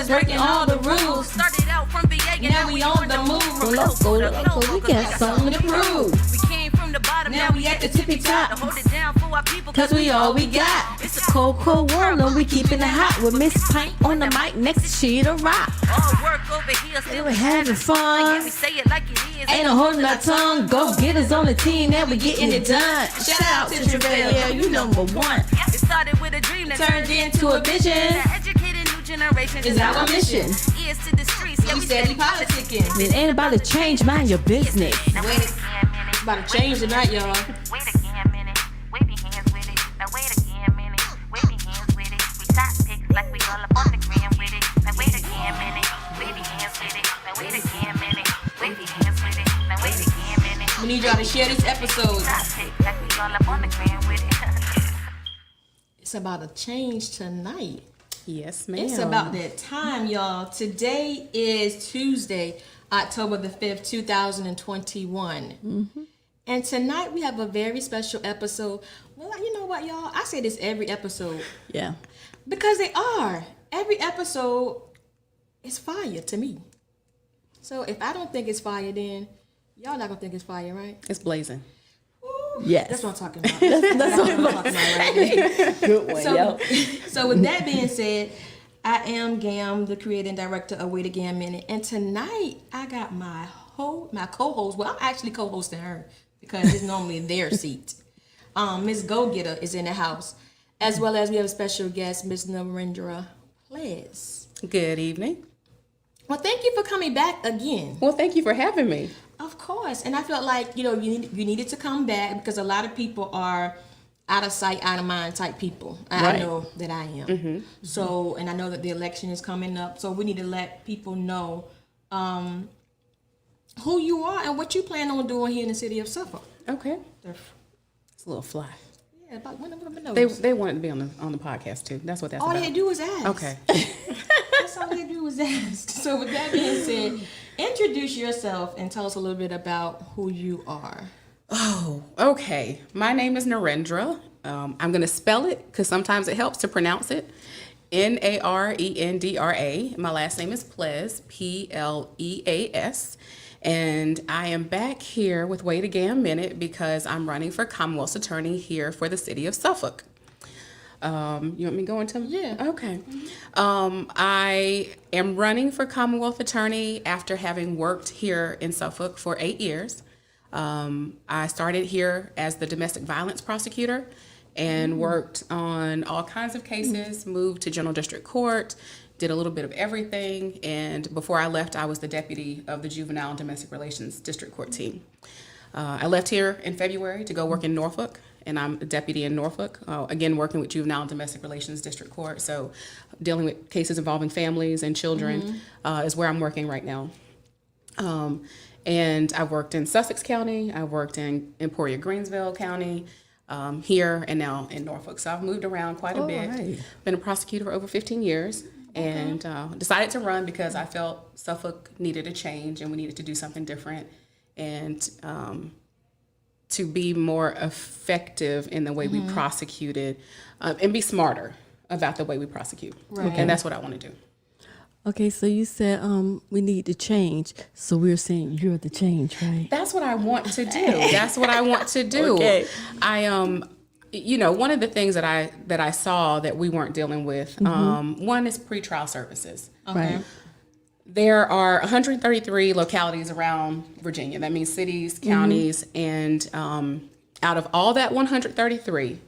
was breaking all the rules. Started out from VA and Now we on the move. Local, we got something to prove. We came from the bottom, Now we at the tippy top. To hold it down for our people, Cause we all we got. It's a Cold world and we keeping it hot with Miss Pint on the mic next to Sheeta Rock. all work over here, still We're having fun. We say it like it is. Ain't no holding our tongue. Go get us on the team and we getting it done. Shout out to Travail, yeah, you number one. It started with a dream that Turned into a vision. The educated new generation Is our mission. Ears to the streets, yeah, We steady politicking. It ain't about to change, mind your business. Wait, about to change tonight, y'all. Wait again a minute, wave your hands with it. Now wait again a minute, wave your hands with it. We top pics like we all up on the gram with it. Now wait again a minute, wave your hands with it. Now wait again a minute, wave your hands with it. Now wait again a minute. We need y'all to share this episode. Top pics like we all up on the gram with it. It's about a change tonight. Yes, ma'am. It's about that time, y'all. Today is Tuesday, October the 5th, 2021. And tonight we have a very special episode. Well, you know what, y'all? I say this every episode. Yeah. Because they are. Every episode is fire to me. So if I don't think it's fire, then y'all not going to think it's fire, right? It's blazing. Ooh, Yes. That's what I'm talking about. That's what I'm talking about right there. Good one, So, so with that being said, I am Gam, the creator and director of Wait a Gam Minute, and tonight I got my co-host. Well, I'm actually co-hosting her because it's normally their seat. Miss Go Getter is in the house, as well as we have a special guest, Miss Narendra Pleas. Good evening. Well, thank you for coming back again. Well, thank you for having me. Of course, and I felt like you needed to come back because a lot of people are out of sight, out of mind type people. I Right. know that I am. So, and I know that the election is coming up, so we need to let people know who you are and what you plan on doing here in the city of Suffolk. Okay. It's a little fly. Yeah, about one of them knows. They wanted to be on the podcast too. That's what that's All about. they do is ask. Okay. That's all they do is ask. So with that being said, introduce yourself and tell us a little bit about who you are. Oh, okay. My name is Narendra. I'm going to spell it because sometimes it helps to pronounce it. Narendra. My last name is Pleas, Pleas. And I am back here with Wait a Gam Minute because I'm running for Commonwealths Attorney here for the city of Suffolk. You want me to go into? Yeah. Okay. I am running for Commonwealth Attorney after having worked here in Suffolk for 8 years. I started here as the domestic violence prosecutor and worked on all kinds of cases, moved to General District Court, did a little bit of everything, and before I left, I was the deputy of the Juvenile and Domestic Relations District Court team. I left here in February to go work in Norfolk, and I'm a deputy in Norfolk, again working with Juvenile and Domestic Relations District Court, so dealing with cases involving families and children is where I'm working right now. And I worked in Sussex County, I worked in Emporia Greensville County, here and now in Norfolk. So I've moved around quite a bit. Right. Been a prosecutor for over 15 years and decided to run because I felt Suffolk needed a change and we needed to do something different and to be more effective in the way we prosecuted and be smarter about the way we prosecute. Right. And that's what I want to do. Okay, so you said we need to change. So we're saying you're the change, right? That's what I want to do. That's what I want to do. Okay. One of the things that I saw that we weren't dealing with, one is pretrial services. Right. There are 133 localities around Virginia. That means cities, counties, and out of all that 133,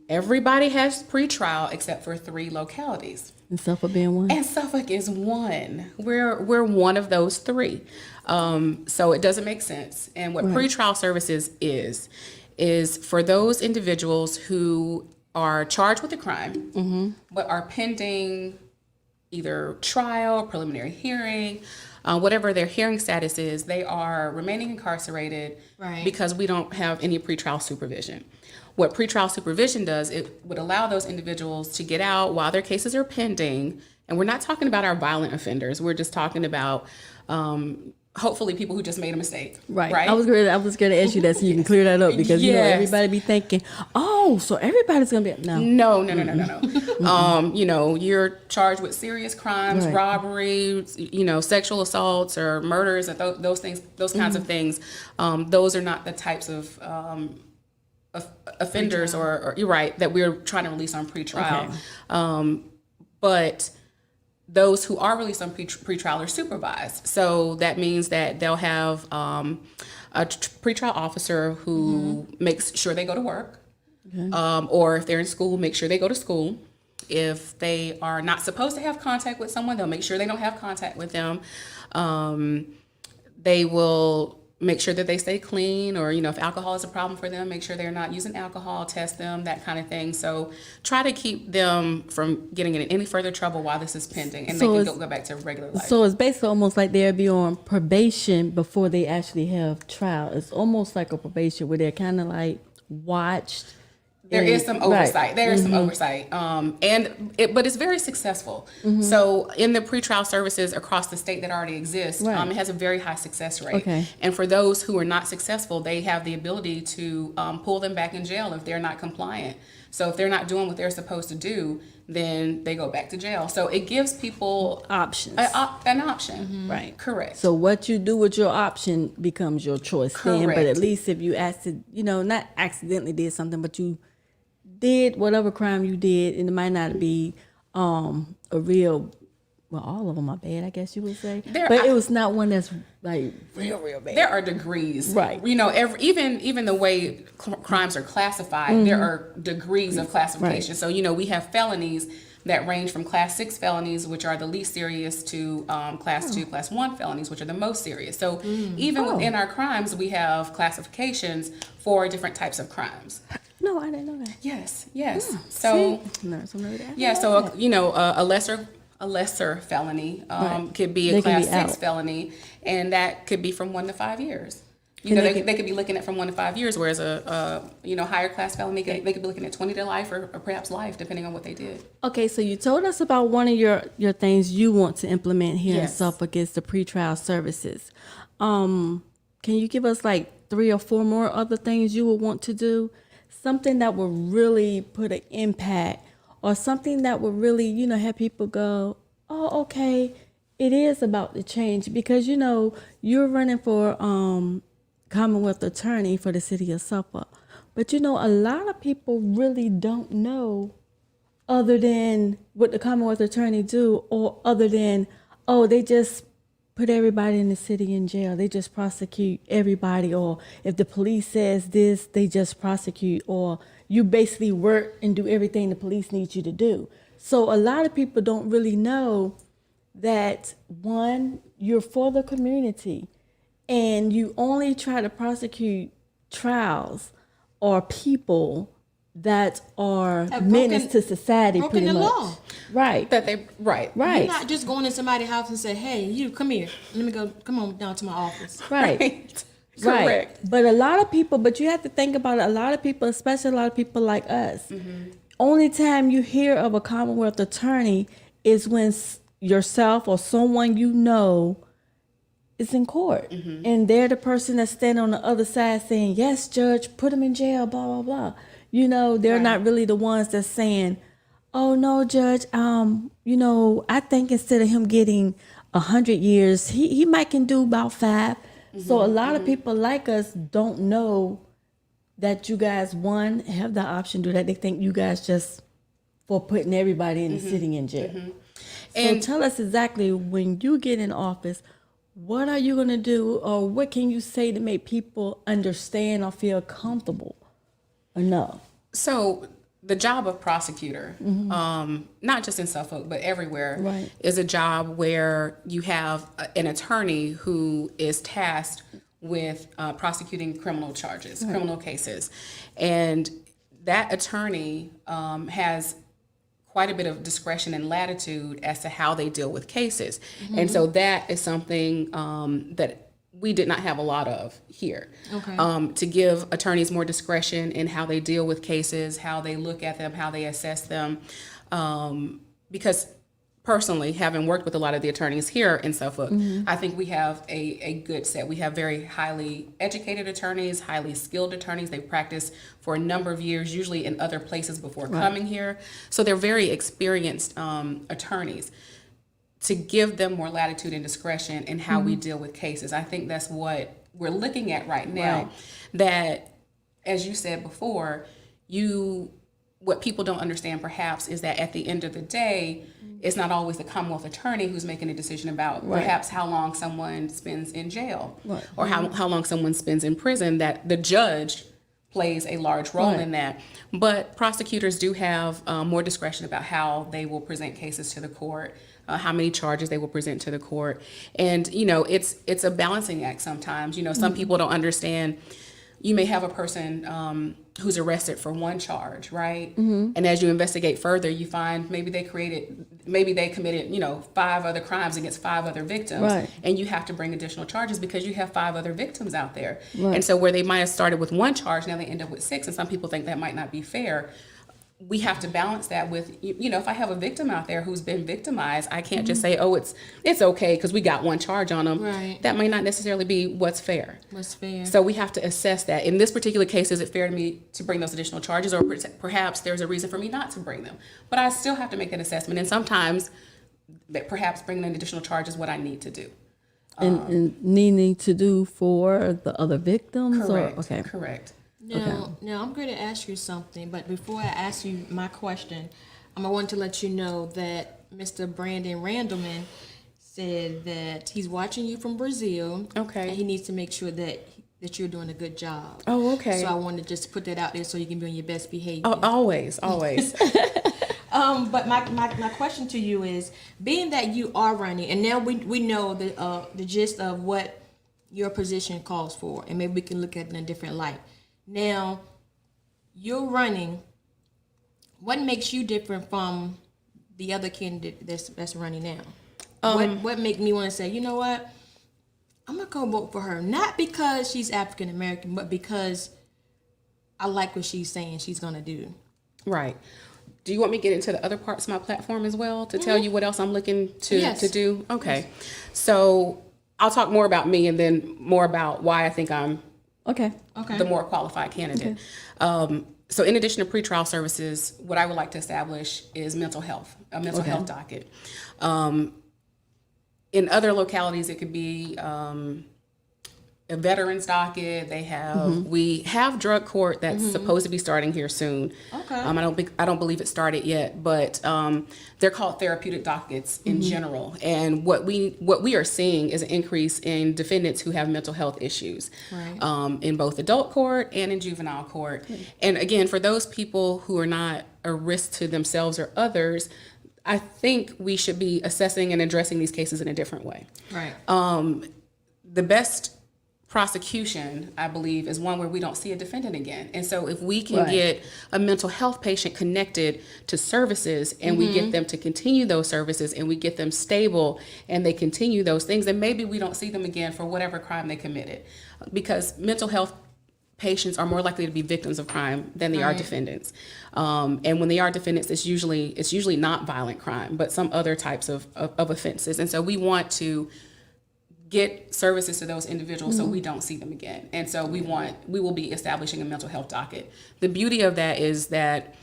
everybody has pretrial except for 3 localities. And Suffolk being one? And Suffolk is one. We're one of those 3. So it doesn't make sense. And what pretrial services is for those individuals who are charged with a crime, but are pending either trial, preliminary hearing, whatever their hearing status is, they are remaining incarcerated because we don't have any pretrial supervision. What pretrial supervision does, it would allow those individuals to get out while their cases are pending. And we're not talking about our violent offenders. We're just talking about hopefully people who just made a mistake. Right. Right. I was going to ask you that so you can clear that up because you know Yes. everybody be thinking, oh, so everybody's gonna be no. No. You know, you're charged with serious crimes, Right. robberies, you know, sexual assaults or murders and those things, those kinds of things. Those are not the types of offenders or you're right, that we're trying to release on pretrial. Okay. But those who are released on pretrial are supervised. So that means that they'll have a pretrial officer who makes sure they go to work. Or if they're in school, make sure they go to school. If they are not supposed to have contact with someone, they'll make sure they don't have contact with them. They will make sure that they stay clean, or, you know, if alcohol is a problem for them, make sure they're not using alcohol, test them, that kind of thing. So try to keep them from getting in any further trouble while this is pending, and So they can go back to regular life. So it's basically almost like they'll be on probation before they actually have trial. It's almost like a probation where they're kind of like watched. There is some oversight. Right. There is some oversight, but it's very successful. So in the pretrial services across the state that already exist, Right. it has a very high success rate. Okay. And for those who are not successful, they have the ability to pull them back in jail if they're not compliant. So if they're not doing what they're supposed to do, then they go back to jail. So it gives people Options. an option. Right. Correct. So what you do with your option becomes your choice then. But Correct. at least if you not accidentally did something, but you did whatever crime you did, and it might not be a real, well, all of them are bad, I guess you would say. It was not one that's like real bad. There are degrees, Right. You know, even the way crimes are classified, there are degrees of classification. Right. So, you know, we have felonies that range from class 6 felonies, which are the least serious, to class 2, class 1 felonies, which are the most serious. So even within our crimes, we have classifications for different types of crimes. No, I didn't know that. Yes. So No, so maybe that. yeah, so you know, a lesser felony could be a They can class be 6 out. felony, and that could be from 1 to 5 years. You know, they could be looking at from 1 to 5 years, whereas a higher class felony, they could be looking at 20 to life or perhaps life, depending on what they did. Okay, so you told us about one of your things you want to implement here in Yes. Suffolk is the pretrial services. Can you give us like 3 or 4 more other things you would want to do? Something that would really put an impact, or something that would really, you know, have people go, oh, okay, it is about the change, because, you know, you're running for Commonwealth Attorney for the city of Suffolk. But, you know, a lot of people really don't know other than what the Commonwealth Attorney do, or other than, oh, they just put everybody in the city in jail. They just prosecute everybody. Or if the police says this, they just prosecute. Or you basically work and do everything the police need you to do. So a lot of people don't really know that, one, you're for the community, and you only try to prosecute trials or people that are Have menace broken- to society, broken pretty the much. law. Right. Right. Right. You're not just going in somebody's house and say, hey, you come here. Let me go, come on down to my office. Right. Right. Right. Correct. But a lot of people, but you have to think about it, a lot of people, especially a lot of people like us, only time you hear of a Commonwealth Attorney is when yourself or someone you know is in court. And they're the person that's standing on the other side saying, yes, judge, put him in jail, blah, blah, blah. You know, they're not really the ones that's saying, oh, no, judge, you know, I think instead of him getting 100 years, he might can do about 5. So a lot of people like us don't know that you guys, one, have the option to do that. They think you guys just for putting everybody in the city in jail. And- so tell us exactly, when you get in office, what are you going to do, or what can you say to make people understand or feel comfortable enough? So the job of prosecutor, not just in Suffolk, but everywhere, Right. is a job where you have an attorney who is tasked with prosecuting criminal charges, criminal cases. And that attorney has quite a bit of discretion and latitude as to how they deal with cases. And so that is something that we did not have a lot of here. Okay. To give attorneys more discretion in how they deal with cases, how they look at them, how they assess them. Because personally, having worked with a lot of the attorneys here in Suffolk, I think we have a good set. We have very highly educated attorneys, highly skilled attorneys. They've practiced for a number of years, usually in other places before coming here. So they're very experienced attorneys. To give them more latitude and discretion in how we deal with cases. I think that's what we're looking at right now. That, as you said before, what people don't understand perhaps is that at the end of the day, it's not always the Commonwealth Attorney who's making a decision about perhaps how long someone spends in jail or how long someone spends in prison, that the judge plays a large role in that. But prosecutors do have more discretion about how they will present cases to the court, how many charges they will present to the court. And, it's a balancing act sometimes. Some people don't understand. You may have a person who's arrested for one charge, right? And as you investigate further, you find maybe they committed, 5 other crimes against 5 other victims, and you have to bring additional charges because you have 5 other victims out there. And so where they might have started with 1 charge, now they end up with 6, and some people think that might not be fair. We have to balance that with, if I have a victim out there who's been victimized, I can't just say, oh, it's okay because we got 1 charge on them. Right. That may not necessarily be what's fair. What's fair. So we have to assess that. In this particular case, is it fair to me to bring those additional charges, or perhaps there's a reason for me not to bring them? But I still have to make an assessment, and sometimes that perhaps bringing an additional charge is what I need to do. And needing to do for the other victims? Correct. Correct. Now I'm going to ask you something, but before I ask you my question, I want to let you know that Mr. Brandon Randleman said that he's watching you from Brazil. Okay. And he needs to make sure that you're doing a good job. Oh, okay. So I wanted to just put that out there so you can be on your best behavior. Oh, always. But my question to you is, being that you are running, and now we know the gist of what your position calls for, and maybe we can look at it in a different light. Now, you're running. What makes you different from the other candidate that's running now? What make me want to say, you know what? I'm gonna go vote for her, not because she's African American, but because I like what she's saying she's gonna do. Right. Do you want me to get into the other parts of my platform as well to tell you what else I'm looking to do? Okay. Yes. So I'll talk more about me and then more about why I think I'm the more qualified candidate. So in addition to pretrial services, what I would like to establish is mental health, a mental health docket. In other localities, it could be a veterans docket. We have drug court that's supposed to be starting here soon. Okay. I don't believe it started yet, but they're called therapeutic dockets in general. And what we are seeing is an increase in defendants who have mental health issues, in both adult court and in juvenile court. And again, for those people who are not a risk to themselves or others, I think we should be assessing and addressing these cases in a different way. Right. The best prosecution, I believe, is one where we don't see a defendant again. And so if we can get a mental health patient connected to services and we get them to continue those services and we get them stable and they continue those things, then maybe we don't see them again for whatever crime they committed. Because mental health patients are more likely to be victims of crime than they are defendants. And when they are defendants, it's usually not violent crime, but some other types of offenses. And so we want to get services to those individuals so we don't see them again. And so we will be establishing a mental health docket. The beauty of that is that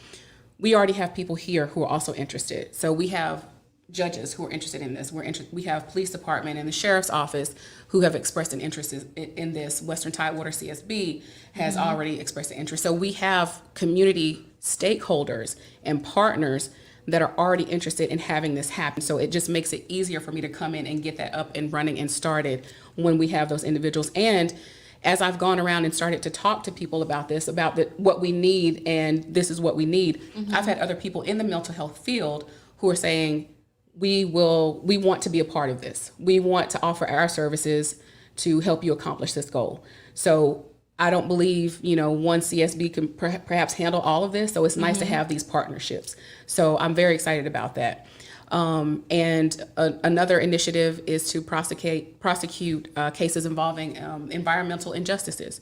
we already have people here who are also interested. So we have judges who are interested in this. We have police department and the sheriff's office who have expressed an interest in this. Western Tidewater CSB has already expressed an interest. So we have community stakeholders and partners that are already interested in having this happen. So it just makes it easier for me to come in and get that up and running and started when we have those individuals. And as I've gone around and started to talk to people about this, about what we need, and this is what we need, I've had other people in the mental health field who are saying, we want to be a part of this. We want to offer our services to help you accomplish this goal. So I don't believe, one CSB can perhaps handle all of this. So it's nice to have these partnerships. So I'm very excited about that. And another initiative is to prosecute cases involving environmental injustices.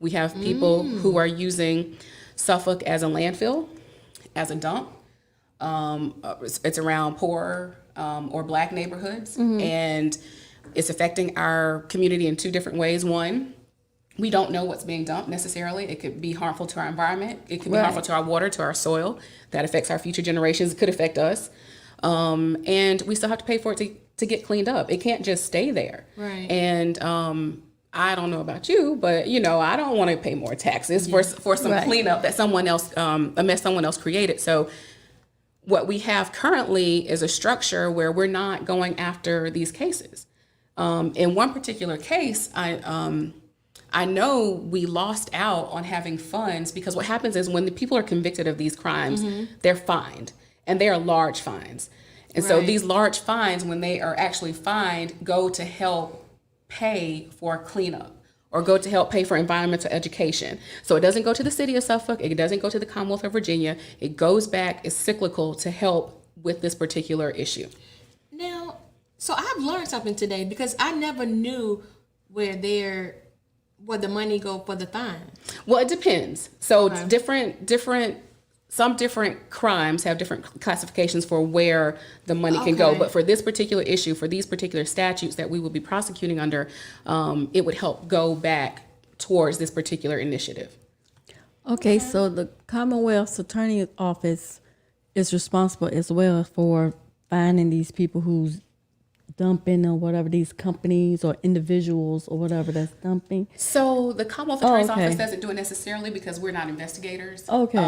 We have people who are using Suffolk as a landfill, as a dump. It's around poor or Black neighborhoods, and it's affecting our community in two different ways. One, we don't know what's being dumped necessarily. It could be harmful to our environment. It could be harmful to our water, to our soil. That affects our future generations. It could affect us. And we still have to pay for it to get cleaned up. It can't just stay there. Right. And I don't know about you, but I don't want to pay more taxes for some cleanup that someone else, a mess someone else created. So what we have currently is a structure where we're not going after these cases. In one particular case, I know we lost out on having funds because what happens is when the people are convicted of these crimes, they're fined, and they are large fines. And so these large fines, when they are actually fined, go to help pay for cleanup or go to help pay for environmental education. So it doesn't go to the city of Suffolk. It doesn't go to the Commonwealth of Virginia. It goes back, it's cyclical to help with this particular issue. Now, so I've learned something today because I never knew where the money go for the fine. Well, it depends. So some different crimes have different classifications for where the money can go. But for this particular issue, for these particular statutes that we will be prosecuting under, it would help go back towards this particular initiative. Okay, so the Commonwealth's Attorney's Office is responsible as well for finding these people who's dumping or whatever, these companies or individuals or whatever that's dumping. So the Commonwealth Attorney's Office doesn't do it necessarily because we're not investigators. Okay.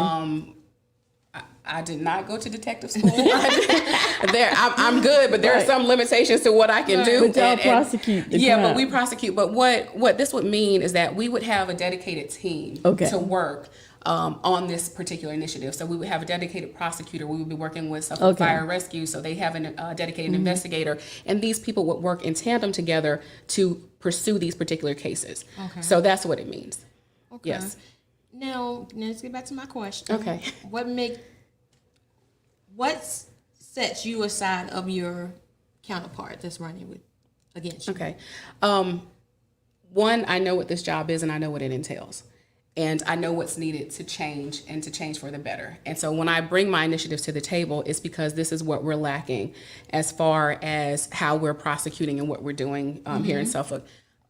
I did not go to detective school. I'm good, but there are some limitations to what I can do. But y'all prosecute the crime. But we prosecute. But what this would mean is that we would have a dedicated team to work on this particular initiative. So we would have a dedicated prosecutor. We would be working with Suffolk Fire Rescue, so they have a dedicated investigator. And these people would work in tandem together to pursue these particular cases. Okay. So that's what it means. Okay. Yes. Now let's get back to my question. Okay. What sets you aside of your counterpart that's running against you? Okay. One, I know what this job is and I know what it entails. And I know what's needed to change and to change for the better. And so when I bring my initiatives to the table, it's because this is what we're lacking as far as how we're prosecuting and what we're doing here in Suffolk.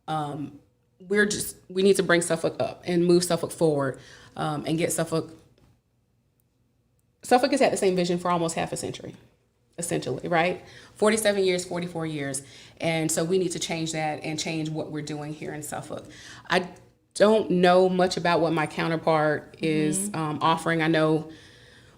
We need to bring Suffolk up and move Suffolk forward and get Suffolk has had the same vision for almost half a century, essentially, right? 47 years, 44 years. And so we need to change that and change what we're doing here in Suffolk. I don't know much about what my counterpart is offering. I know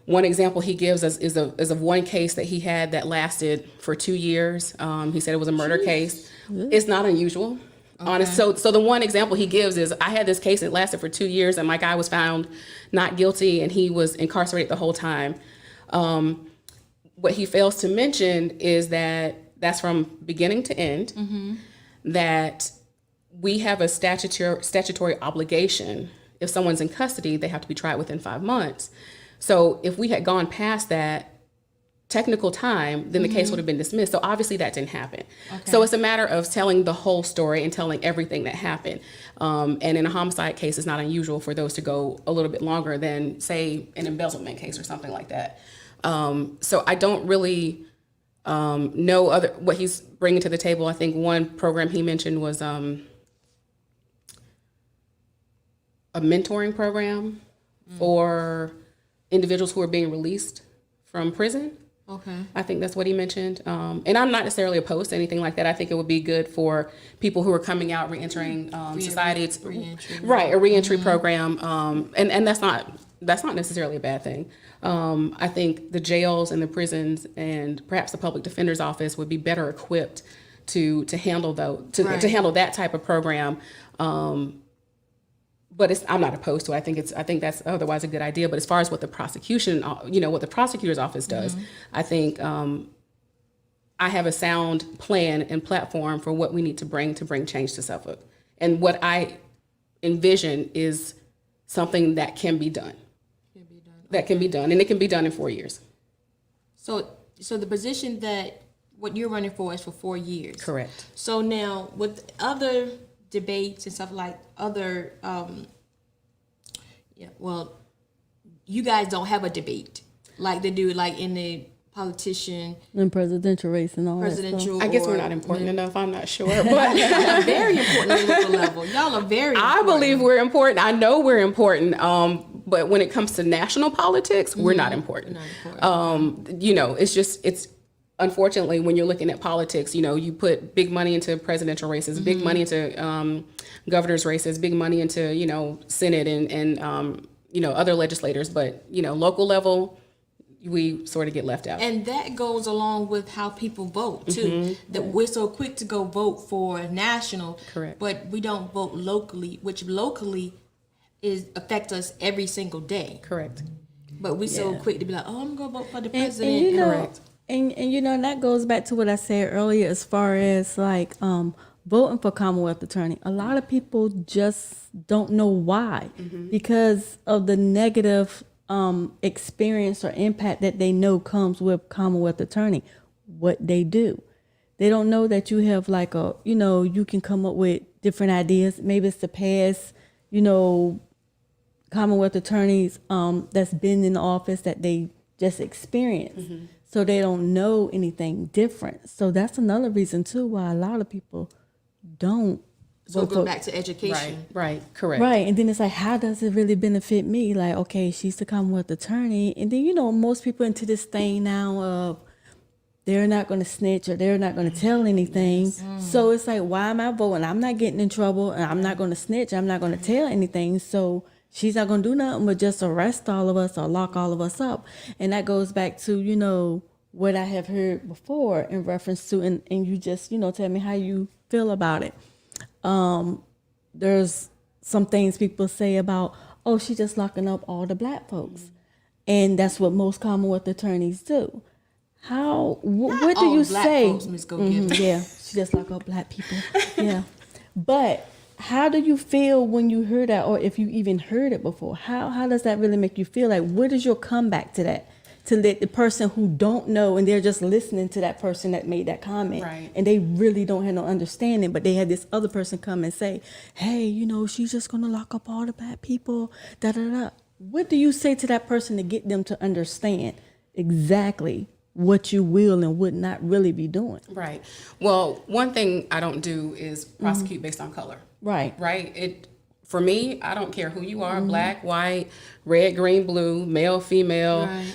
one example he gives us is of one case that he had that lasted for 2 years. He said it was a murder case. It's not unusual. Honest. So the one example he gives is I had this case that lasted for 2 years and my guy was found not guilty and he was incarcerated the whole time. What he fails to mention is that that's from beginning to end, that we have a statutory obligation. If someone's in custody, they have to be tried within 5 months. So if we had gone past that technical time, then the case would have been dismissed. So obviously that didn't happen. Okay. So it's a matter of telling the whole story and telling everything that happened. And in a homicide case, it's not unusual for those to go a little bit longer than, say, an embezzlement case or something like that. So I don't really know what he's bringing to the table. I think one program he mentioned was a mentoring program for individuals who are being released from prison. Okay. I think that's what he mentioned. And I'm not necessarily opposed to anything like that. I think it would be good for people who are coming out, reentering society. A reentry program. And that's not necessarily a bad thing. I think the jails and the prisons and perhaps the public defender's office would be better equipped to handle handle that type of program. But I'm not opposed to it. I think that's otherwise a good idea. But as far as what the what the prosecutor's office does, I think I have a sound plan and platform for what we need to bring change to Suffolk. And what I envision is something that can be done. That can be done, and it can be done in 4 years. So the position that what you're running for is for 4 years. Correct. So now with other debates and stuff like other, you guys don't have a debate like they do like in the politician, in presidential race and all presidential. I guess we're or- not important enough. I'm not sure, but Very important on the local level. Y'all are very. I important. believe we're important. I know we're important. But when it comes to national politics, we're not important. It's unfortunately, when you're looking at politics, you put big money into presidential races, big money into governor's races, big money into, Senate and other legislators. But, local level, we sort of get left out. And that goes along with how people vote too. That we're so quick to go vote for national, Correct. but we don't vote locally, which locally affect us every single day. Correct. But we so quick to be like, oh, I'm gonna vote for the And president. Correct. And that goes back to what I said earlier as far as like voting for Commonwealth Attorney. A lot of people just don't know why because of the negative experience or impact that they know comes with Commonwealth Attorney. What they do. They don't know that you have like you can come up with different ideas. Maybe it's to pass, Commonwealth attorneys that's been in the office that they just experienced. So they don't know anything different. So that's another reason too why a lot of people don't So vote go for- back to education. Right. Correct. Right. And then it's like, how does it really benefit me? Like, okay, she's the Commonwealth attorney. And then, most people into this thing now of they're not going to snitch or they're not going to tell anything. So it's like, why am I voting? I'm not getting in trouble and I'm not going to snitch. I'm not going to tell anything. So she's not going to do nothing but just arrest all of us or lock all of us up. And that goes back to, what I have heard before in reference to, and you just, tell me how you feel about it. There's some things people say about, oh, she's just locking up all the black folks. And that's what most Commonwealth attorneys do. What do all you black say? folks, Ms. Go-Getter. Yeah, she just lock up black people. Yeah. But how do you feel when you hear that, or if you even heard it before? How does that really make you feel? Like, what is your comeback to that? To let the person who don't know and they're just listening to that person that made that comment, Right. and they really don't have no understanding, but they had this other person come and say, hey, she's just gonna lock up all the bad people, da da da. What do you say to that person to get them to understand exactly what you will and would not really be doing? Right. Well, one thing I don't do is prosecute based on color. Right. Right. For me, I don't care who you are, black, white, red, green, blue, male, female. Right.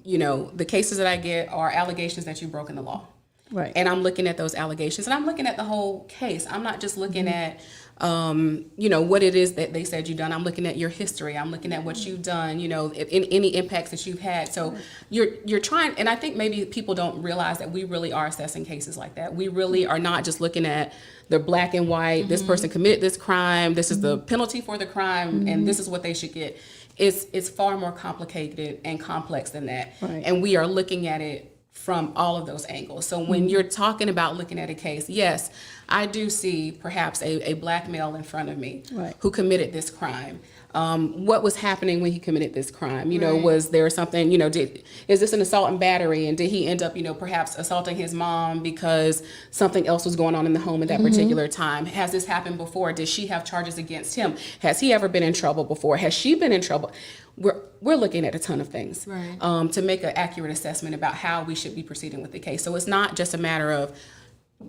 The cases that I get are allegations that you've broken the law. Right. And I'm looking at those allegations and I'm looking at the whole case. I'm not just looking at, what it is that they said you've done. I'm looking at your history. I'm looking at what you've done, in any impacts that you've had. So you're trying, and I think maybe people don't realize that we really are assessing cases like that. We really are not just looking at the black and white, this person committed this crime, this is the penalty for the crime, and this is what they should get. It's far more complicated and complex than that. Right. And we are looking at it from all of those angles. So when you're talking about looking at a case, yes, I do see perhaps a black male in front of me Right. who committed this crime. What was happening when he committed this crime? Right. Was there something, is this an assault and battery? And did he end up, perhaps assaulting his mom because something else was going on in the home at that particular time? Has this happened before? Did she have charges against him? Has he ever been in trouble before? Has she been in trouble? We're looking at a ton of things Right. to make an accurate assessment about how we should be proceeding with the case. So it's not just a matter of,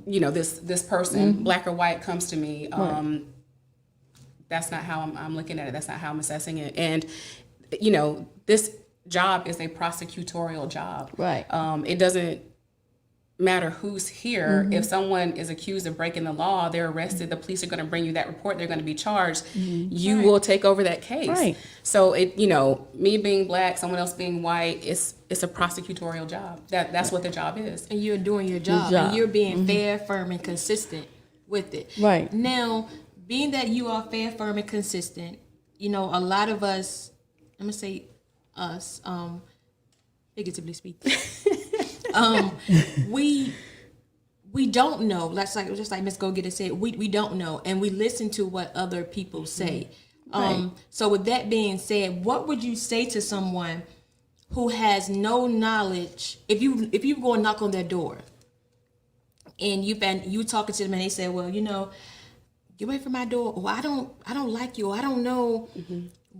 this person, black or white, comes to me. That's not how I'm looking at it. That's not how I'm assessing it. And, this job is a prosecutorial job. Right. It doesn't matter who's here. If someone is accused of breaking the law, they're arrested, the police are going to bring you that report, they're going to be charged. You will take over that case. Right. So me being black, someone else being white, it's a prosecutorial job. That's what the job is. And you're doing your job. And you're being fair, firm, and consistent with it. Right. Now, being that you are fair, firm, and consistent, a lot of us, I'm going to say us, figuratively speaking, we don't know. Just like Ms. Go-Getter said, we don't know. And we listen to what other people say. So with that being said, what would you say to someone who has no knowledge? If you go and knock on their door and you talking to them and they say, well, get away from my door, or I don't like you, or I don't know.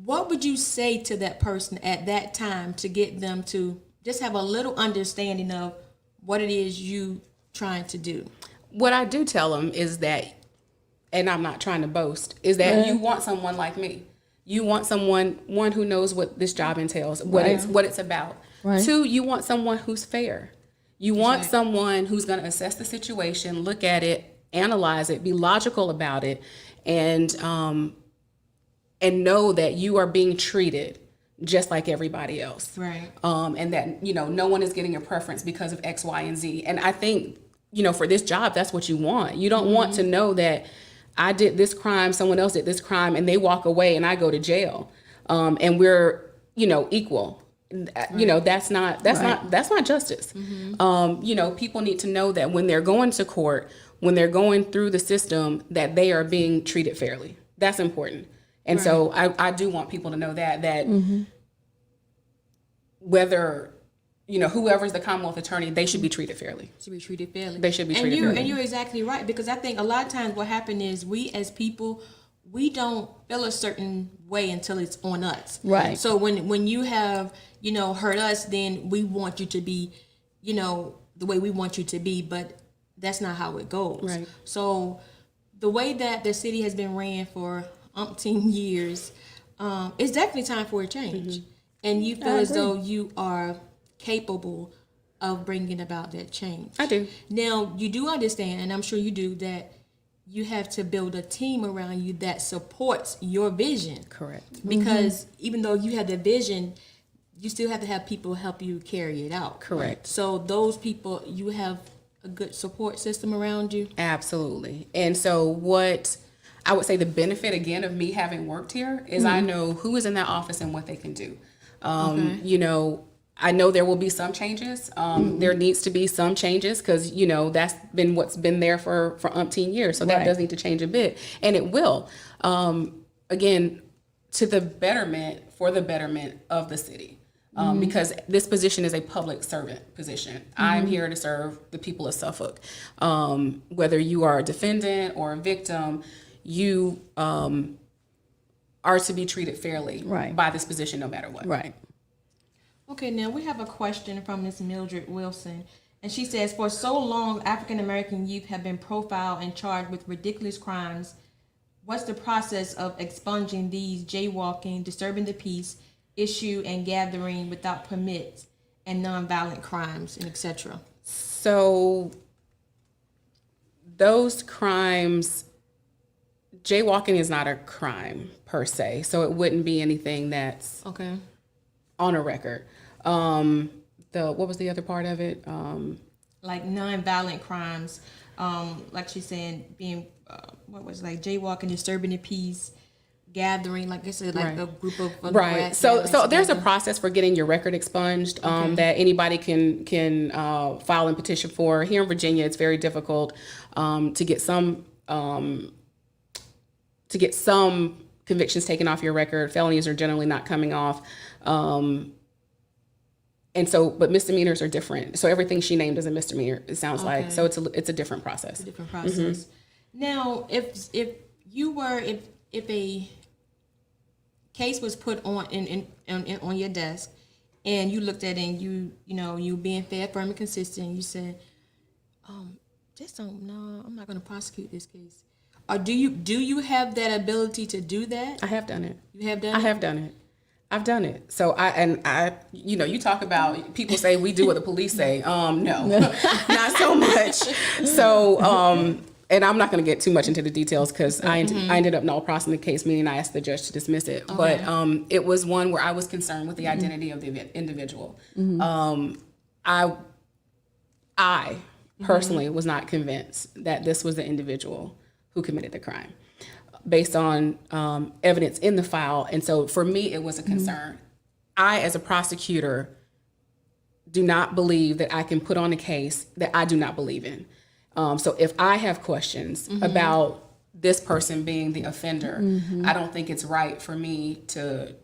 What would you say to that person at that time to get them to just have a little understanding of what it is you trying to do. What I do tell them is that, and I'm not trying to boast, is that you want someone like me. You want one who knows what this job entails, what it's about. Right. 2, you want someone who's fair. You want someone who's going to assess the situation, look at it, analyze it, be logical about it, and know that you are being treated just like everybody else. Right. And that, no one is getting a preference because of X, Y, and Z. And I think, for this job, that's what you want. You don't want to know that I did this crime, someone else did this crime, and they walk away and I go to jail. And we're, equal. Right. That's not justice. People need to know that when they're going to court, when they're going through the system, that they are being treated fairly. That's important. And so I do want people to know that whether, whoever's the Commonwealth Attorney, they should be treated fairly. Should be treated fairly. They should be treated fairly. And you're exactly right, because I think a lot of times what happens is we as people, we don't feel a certain way until it's on us. Right. So when you have, hurt us, then we want you to be, the way we want you to be, but that's not how it goes. Right. So the way that the city has been ran for umpteen years, it's definitely time for a change. Mm-hmm. And you feel as though you are capable of bringing about that change. I do. Now, you do understand, and I'm sure you do, that you have to build a team around you that supports your vision. Correct. Because even though you have the vision, you still have to have people help you carry it out. Correct. So those people, you have a good support system around you? Absolutely. And so what I would say the benefit, again, of me having worked here is I know who is in that office and what they can do. I know there will be some changes. There needs to be some changes because, that's been what's been there for umpteen years. So that does need to change a bit. And it will. Again, for the betterment of the city. Because this position is a public servant position. I'm here to serve the people of Suffolk. Whether you are a defendant or a victim, you are to be treated fairly by this position no matter what. Right. Okay, now we have a question from Ms. Mildred Wilson. And she says, for so long, African-American youth have been profiled and charged with ridiculous crimes. What's the process of expunging these jaywalking, disturbing the peace, issue and gathering without permits, and nonviolent crimes, and etc.? So those crimes, jaywalking is not a crime per se, so it wouldn't be anything that's on a record. What was the other part of it? Like nonviolent crimes, like she's saying, being jaywalking, disturbing the peace, gathering, like I said, like a group of So there's a process for getting your record expunged that anybody can file and petition for. Here in Virginia, it's very difficult to get some convictions taken off your record. Felonies are generally not coming off. But misdemeanors are different. So everything she named is a misdemeanor, it sounds like. So it's a different process. It's a different process. Now, if a case was put on your desk and you looked at it and you being fair, firm, and consistent, you said, I'm not going to prosecute this case. Or do you have that ability to do that? I have done it. You have done it? I have done it. I've done it. So you talk about, people say we do what the police say. No, not so much. So, and I'm not going to get too much into the details because I ended up not prosecuting the case, meaning I asked the judge to dismiss it. Okay. But it was one where I was concerned with the identity of the individual. I personally was not convinced that this was the individual who committed the crime, based on evidence in the file. And so for me, it was a concern. I, as a prosecutor, do not believe that I can put on a case that I do not believe in. So if I have questions about this person being the offender, I don't think it's right for me to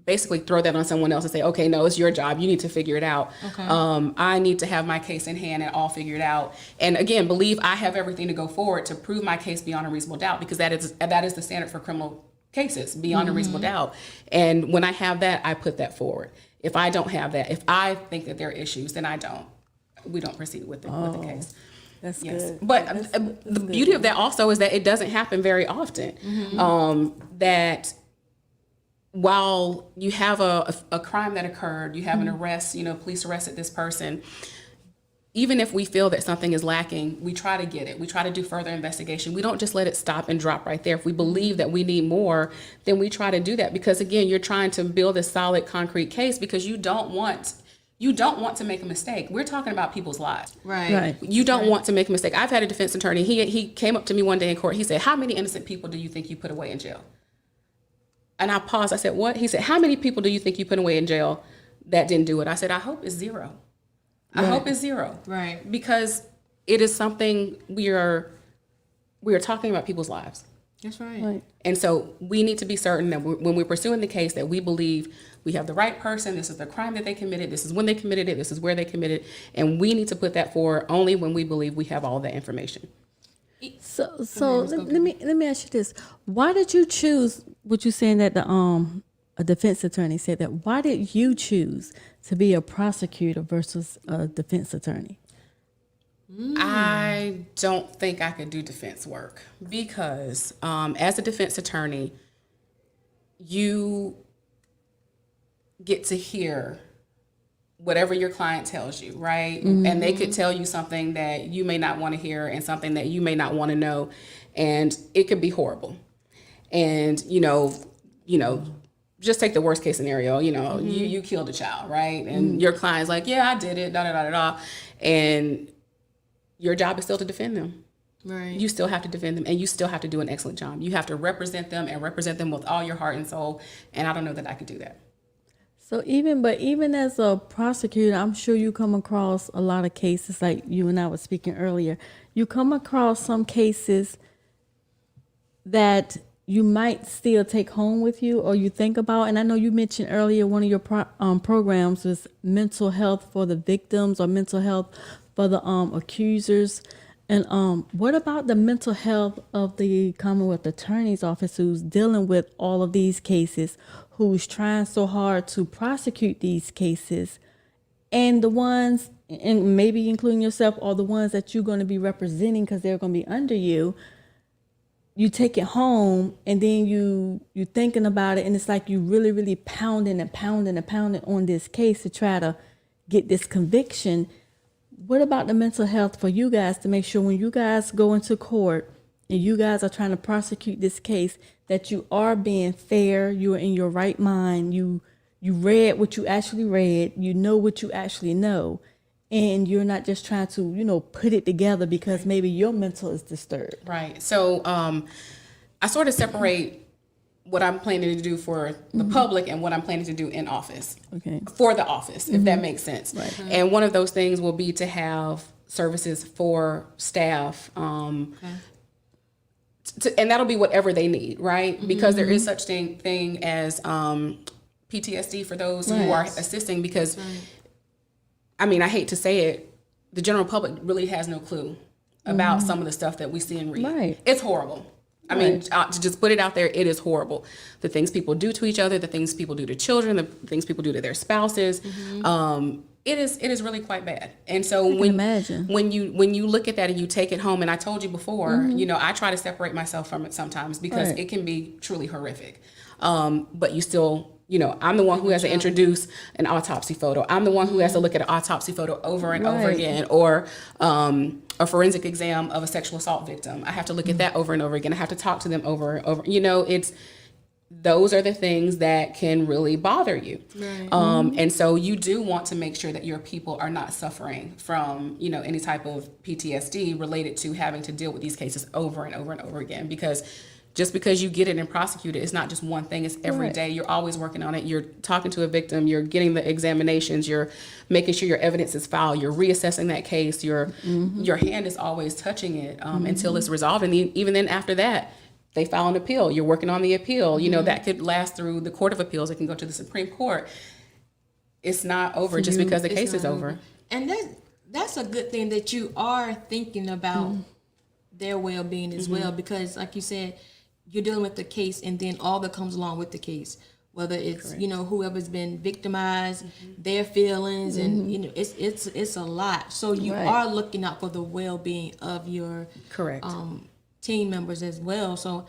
basically throw that on someone else and say, okay, no, it's your job. You need to figure it out. Okay. I need to have my case in hand and all figured out. And again, believe I have everything to go forward to prove my case beyond a reasonable doubt, because that is the standard for criminal cases, beyond a reasonable doubt. And when I have that, I put that forward. If I don't have that, if I think that there are issues, then we don't proceed with the case. That's Yes. good. But the beauty of that also is that it doesn't happen very often. That while you have a crime that occurred, you have an arrest, police arrested this person, even if we feel that something is lacking, we try to get it. We try to do further investigation. We don't just let it stop and drop right there. If we believe that we need more, then we try to do that, because again, you're trying to build a solid, concrete case, because you don't want to make a mistake. We're talking about people's lives. Right. You don't want to make a mistake. I've had a defense attorney. He came up to me one day in court. He said, "How many innocent people do you think you put away in jail?" And I paused. I said, "What?" He said, "How many people do you think you put away in jail that didn't do it?" I said, "I hope it's zero. I hope it's zero." Right. Because it is something we are talking about people's lives. That's right. Right. And so we need to be certain that when we're pursuing the case, that we believe we have the right person. This is the crime that they committed. This is when they committed it. This is where they committed. And we need to put that forward only when we believe we have all the information. So let me ask you this: why did you choose? What you saying that a defense attorney said that? Why did you choose to be a prosecutor versus a defense attorney? I don't think I could do defense work because as a defense attorney, you get to hear whatever your client tells you, right? And they could tell you something that you may not want to hear and something that you may not want to know, and it could be horrible. And just take the worst case scenario. You killed a child, right? And your client's like, "Yeah, I did it, da da da da da," and your job is still to defend them. Right. You still have to defend them, and you still have to do an excellent job. You have to represent them and represent them with all your heart and soul. And I don't know that I could do that. So even as a prosecutor, I'm sure you come across a lot of cases like you and I were speaking earlier. You come across some cases that you might still take home with you or you think about. And I know you mentioned earlier one of your programs was mental health for the victims or mental health for the accusers. And what about the mental health of the Commonwealth Attorney's Office who's dealing with all of these cases, who's trying so hard to prosecute these cases, and the ones, and maybe including yourself, or the ones that you're going to be representing because they're going to be under you? You take it home and then you thinking about it, and it's like you really, really pounding on this case to try to get this conviction. What about the mental health for you guys to make sure when you guys go into court and you guys are trying to prosecute this case that you are being fair, you are in your right mind, you read what you actually read, you know what you actually know, and you're not just trying to, put it together because maybe your mental is disturbed. Right. So I sort of separate what I'm planning to do for the public and what I'm planning to do in office. Okay. For the office, if that makes sense. Right. And one of those things will be to have services for staff. And that'll be whatever they need, right? Because there is such thing as PTSD for those who are assisting, because I hate to say it, the general public really has no clue about some of the stuff that we see and read. Right. It's horrible. To just put it out there, it is horrible. The things people do to each other, the things people do to children, the things people do to their spouses. It is really quite bad. And so when you look at that and you take it home, and I told you before, I try to separate myself from it sometimes because it can be truly horrific. But you still, I'm the one who has to introduce an autopsy photo. I'm the one who has to look at an autopsy photo over and over again, or a forensic exam of a sexual assault victim. I have to look at that over and over again. I have to talk to them over and over. Those are the things that can really bother you. Right. And so you do want to make sure that your people are not suffering from, any type of PTSD related to having to deal with these cases over and over and over again, because just because you get it and prosecute it, it's not just one thing, it's every day. You're always working on it. You're talking to a victim, you're getting the examinations, you're making sure your evidence is filed, you're reassessing that case, your hand is always touching it until it's resolved. And even then after that, they file an appeal. You're working on the appeal. That could last through the Court of Appeals. It can go to the Supreme Court. It's not over just because the case is over. And that's a good thing that you are thinking about their well-being as well, because like you said, you're dealing with the case and then all that comes along with the case. whether it's whoever's been victimized, their feelings, and it's a lot. So you are looking out for the well-being of your Correct. team members as well. So,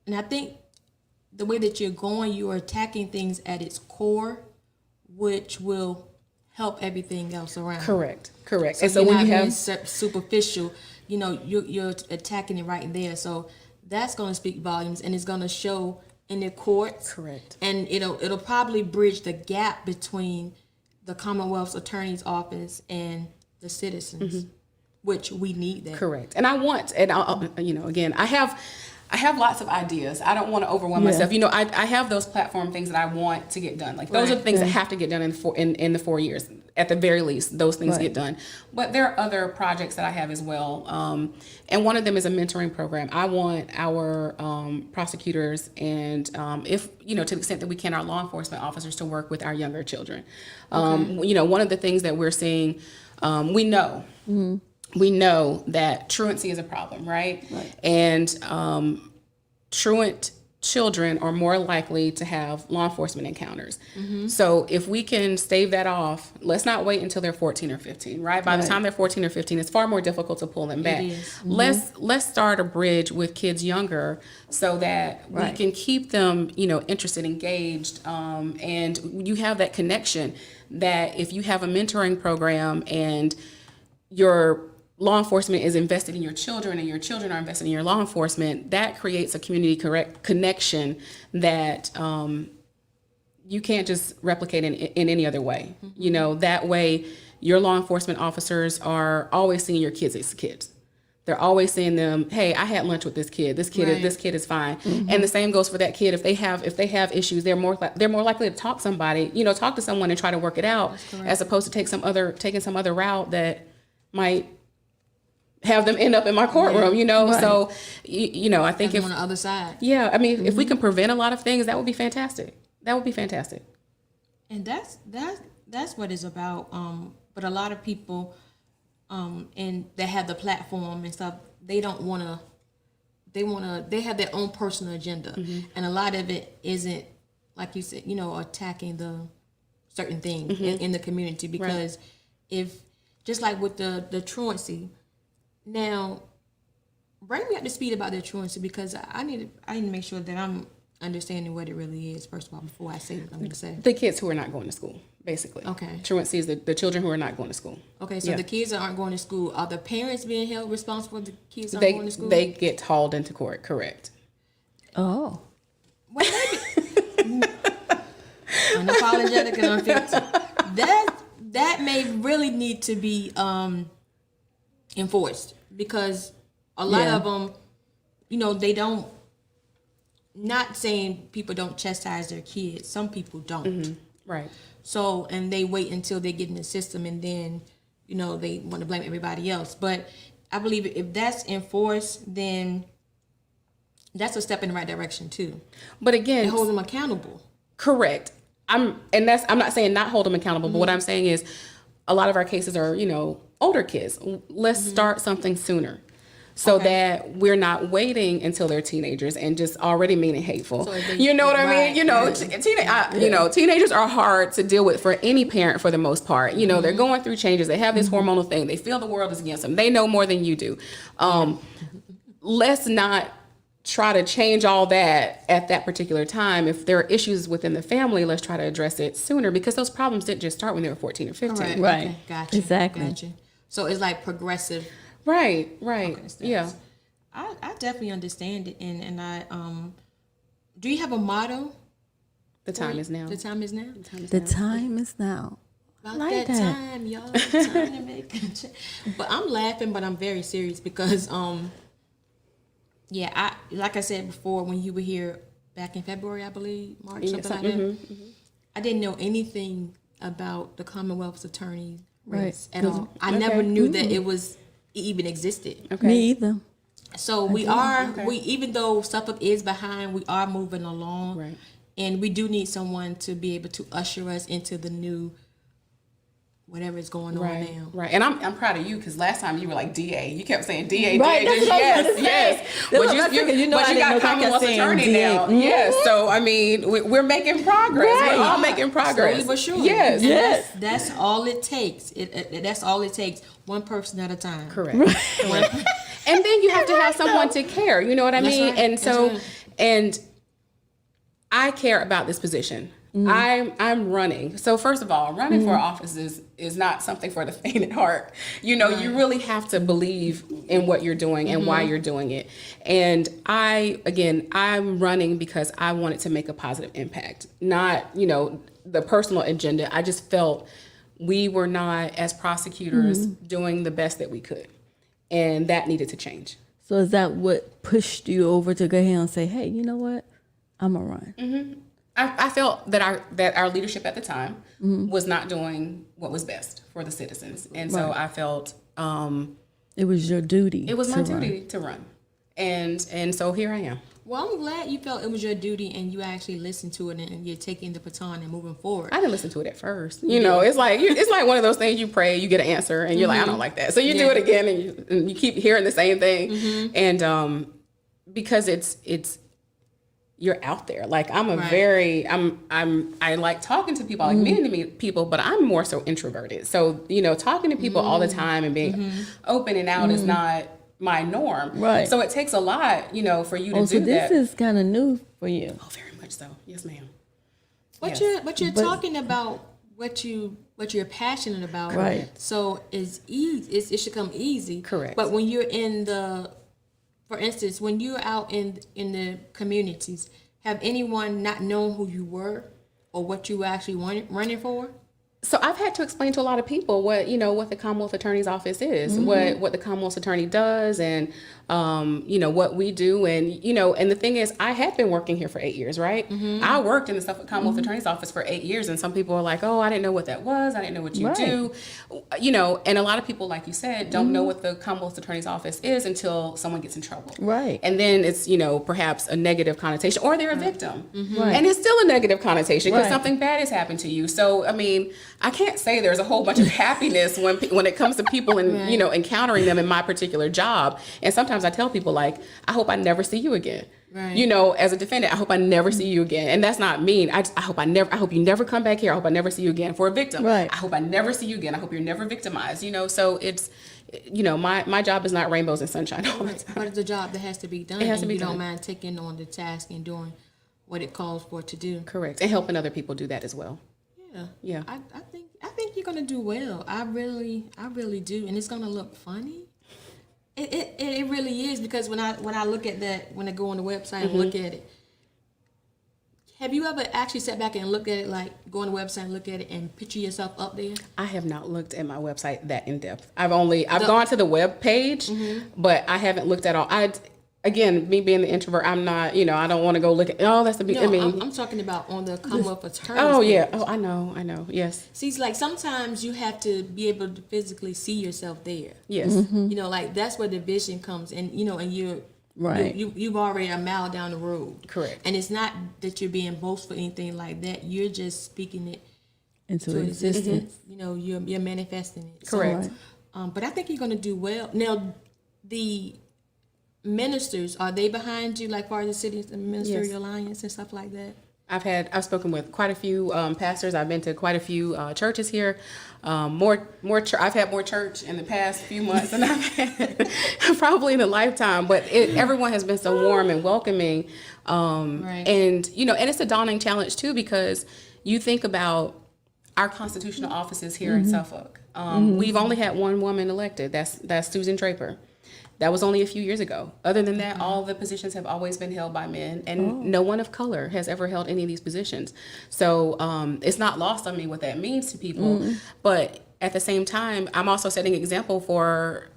and I think the way that you're going, you are attacking things at its core, which will help everything else around. Correct. So And so you're when not you being have superficial, you're attacking it right there. So that's going to speak volumes, and it's going to show in the courts. Correct. And it'll probably bridge the gap between the Commonwealth's Attorney's Office and the citizens, which we need that. Correct. And I want, and again, I have lots of ideas. I don't want to overwhelm myself. I have those platform things that I want to get done. Like those are the things that have to get done in the 4 years. At the very least, those things get done. But there are other projects that I have as well. And one of them is a mentoring program. I want our prosecutors and if, to the extent that we can, our law enforcement officers to work with our younger children. One of the things that we're seeing, we know that truancy is a problem, right? And truant children are more likely to have law enforcement encounters. So if we can stave that off, let's not wait until they're 14 or 15, right? By the time they're 14 or 15, it's far more difficult to pull them back. Let's start a bridge with kids younger so that we can keep them, interested, engaged, and you have that connection that if you have a mentoring program and your law enforcement is invested in your children and your children are invested in your law enforcement, that creates a community connection that you can't just replicate in any other way. That way your law enforcement officers are always seeing your kids as kids. They're always seeing them, hey, I had lunch with this kid. This kid is fine. And the same goes for that kid. If they have issues, they're more likely to talk to someone and try to work it out, as opposed to taking some other route that might have them end up in my courtroom, So, I think on the other side. Yeah, I mean, if we can prevent a lot of things, that would be fantastic. And that's what it's about. But a lot of people, and that have the platform and stuff, they don't want to. They have their own personal agenda, and a lot of it isn't, like you said, attacking the certain thing in the community. Because if, just like with the truancy. Now, bring me up to speed about the truancy, because I need to make sure that I'm understanding what it really is, first of all, before I say what I'm going to say. The kids who are not going to school, basically. Okay. Truancy is the children who are not going to school. Okay, so the kids that aren't going to school, are the parents being held responsible for the kids that aren't going to school? They get hauled into court, correct. Oh. Well, maybe. Unapologetic and unfiltered. That may really need to be enforced, because a lot of them, they don't, not saying people don't chastise their kids, some people don't. Right. So, and they wait until they get in the system, and then they want to blame everybody else. But I believe if that's enforced, then that's a step in the right direction too. But again, it holds them accountable. Correct. I'm not saying not hold them accountable, but what I'm saying is a lot of our cases are, older kids. Let's start something sooner, so that we're not waiting until they're teenagers and just already meaning hateful. So you know what I mean? Teenagers are hard to deal with for any parent for the most part. They're going through changes. They have this hormonal thing. They feel the world is against them. They know more than you do. Let's not try to change all that at that particular time. If there are issues within the family, let's try to address it sooner, because those problems didn't just start when they were 14 or 15. Right. Okay, gotcha. Exactly. Gotcha. So it's like progressive. Right. Okay, Yeah. I definitely understand it, and I do you have a motto? The time is now. The time is now. The time is now. About like that that. time, y'all. Time to make a change. But I'm laughing, but I'm very serious, because like I said before, when you were here back in February, I believe, March, something like that. I didn't know anything about the Commonwealth's Attorney race at all. I never knew that it even existed. Okay. Me either. So we even though Suffolk is behind, we are moving along. Right. And we do need someone to be able to usher us into the new whatever is going on Right, now. right, and I'm proud of you because last time you were like DA. You kept saying DA, Right, DA, that's what I was gonna say. yes. That's But what I was thinking. You know, I but you didn't got know if I kept Commonwealth's saying Attorney DA. now. Yes, so I mean, we're making progress. Right. We're all making progress. Slowly but surely. Yes, And Yes. That's all it takes. That's all it takes. One person at a time. correct. Correct. And then you have to have someone to care. You know what I That's mean? right. And That's so, right. and I care about this position. I'm running. So first of all, running for office is not something for the faint at heart. You know, you really have to believe in what you're doing and why you're doing it. And I'm running because I wanted to make a positive impact, not, you know, the personal agenda. I just felt we were not, as prosecutors, doing the best that we could. And that needed to change. So is that what pushed you over to go ahead and say, hey, you know what? I'm going to run. I felt that our leadership at the time was not doing what was best for the citizens. And so I felt It was your duty. it was my to run. duty to run. And so here I am. Well, I'm glad you felt it was your duty and you actually listened to it and you're taking the baton and moving forward. I didn't listen to it at first. You know, it's like one of those things you pray, you get an answer, and you're like, I don't like that. So you do it again, and you keep hearing the same thing. And because it's you're out there. Like I like talking to people, I like meeting to meet people, but I'm more so introverted. So, you know, talking to people all the time and being open and out is not my norm. Right. So it takes a lot, you know, for you to do So this that. is kind of new for you. Oh, very much so. Yes, ma'am. But Yes. you're talking about what you're passionate about. Right. So it's easy. It should come easy. Correct. But when you're for instance, when you're out in the communities, have anyone not known who you were or what you were actually running for? So I've had to explain to a lot of people what the Commonwealth Attorney's Office is, what the Commonwealth Attorney does, and what we do, and and the thing is, I had been working here for 8 years, right? I worked in the Suffolk Commonwealth Attorney's Office for 8 years, and some people are like, "Oh, I didn't know what that was. I didn't know what you do," and a lot of people, like you said, don't know what the Commonwealth Attorney's Office is until someone gets in trouble, Right. And then it's perhaps a negative connotation, or they're a victim, Right. and it's still a negative connotation because Right. something bad has happened to you. So I mean, I can't say there's a whole bunch of happiness when it comes to people and encountering them in my particular job. And sometimes I tell people, like, I hope I never see you again. Right. As a defendant, I hope I never see you again. And that's not mean. I hope you never come back here. I hope I never see you again. For a victim, Right. I hope I never see you again. I hope you're never victimized. So it's, my job is not rainbows and sunshine all the time. But it's a job that has to be done. It has to and be you done. don't mind taking on the task and doing what it calls for to do. Correct. And helping other people do that as well. Yeah. Yeah. I think you're gonna do well. I really do, and it's gonna look funny. It really is, because when I look at that, when I go on the website and look at it, have you ever actually sat back and looked at it, like go on the website and look at it and picture yourself up there? I have not looked at my website that in depth. I've gone to the web page, but I haven't looked at all. Again, me being the introvert, I'm not, I don't want to go look at, that's the, No, I'm talking about on the Commonwealth Attorney. oh yeah. Oh, I know. Yes. See, it's like sometimes you have to be able to physically see yourself there. Yes. Like that's where the vision comes, and and you're Right. You've already a mile down the road. Correct. And it's not that you're being boastful or anything like that. You're just speaking it Into to existence. You're manifesting it. Correct. So, but I think you're going to do well. Now, the ministers, are they behind you, like far as the city ministerial alliance and stuff like that? I've spoken with quite a few pastors. I've been to quite a few churches here. I've had more church in the past few months than I've had probably in a lifetime. But everyone has been so warm and welcoming. Right. And and it's a daunting challenge too, because you think about our constitutional offices here in Suffolk. We've only had one woman elected. That's Susan Draper. That was only a few years ago. Other than that, all the positions have always been held by men, and no one of color has ever held any of these positions. So it's not lost on me what that means to people. But at the same time, I'm also setting an example for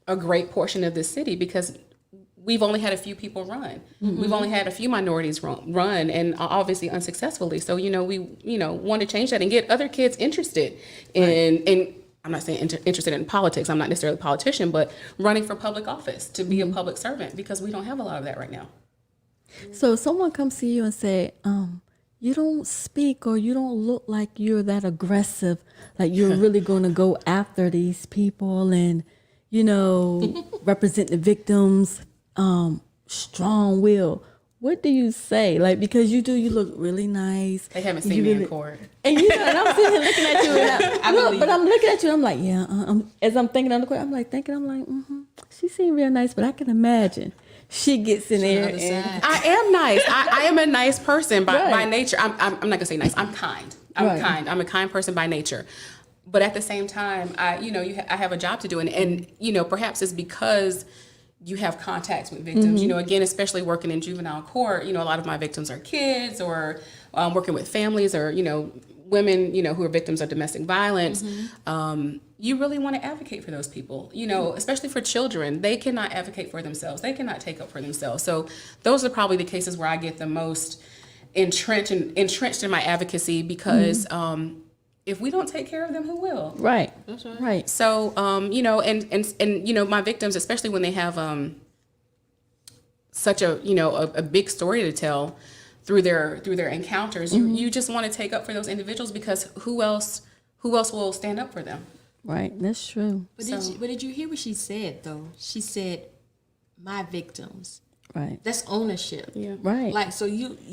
a great portion of this city, because we've only had a few people run. We've only had a few minorities run, and obviously unsuccessfully. So we want to change that and get other kids interested in I'm not saying interested in politics. I'm not necessarily a politician, but running for public office, to be a public servant, because we don't have a lot of that right now. So if someone comes to you and say, you don't speak or you don't look like you're that aggressive, like you're really going to go after these people and, represent the victims, strong will. What do you say? Like, because you look really nice. They haven't seen me in court. And and I'm sitting here looking at you, and I'm looking at you, and I'm like, yeah. As I'm thinking on the court, I'm like, she seemed real nice, but I can imagine she gets in there. And I am nice. I am a nice person by nature. I'm not gonna say nice. I'm kind. I'm kind. I'm a kind person by nature. But at the same time, I have a job to do, and perhaps it's because you have contacts with victims. Again, especially working in juvenile court, a lot of my victims are kids, or working with families, or women, who are victims of domestic violence. You really want to advocate for those people, especially for children. They cannot advocate for themselves. They cannot take up for themselves. So those are probably the cases where I get the most entrenched in my advocacy, because if we don't take care of them, who will? Right. That's right. Right. So, and my victims, especially when they have such a big story to tell through their encounters, you just want to take up for those individuals, because who else will stand up for them? Right. That's true. But did you hear what she said though? She said, "My victims." Right. That's ownership. Yeah. Right. Like, so you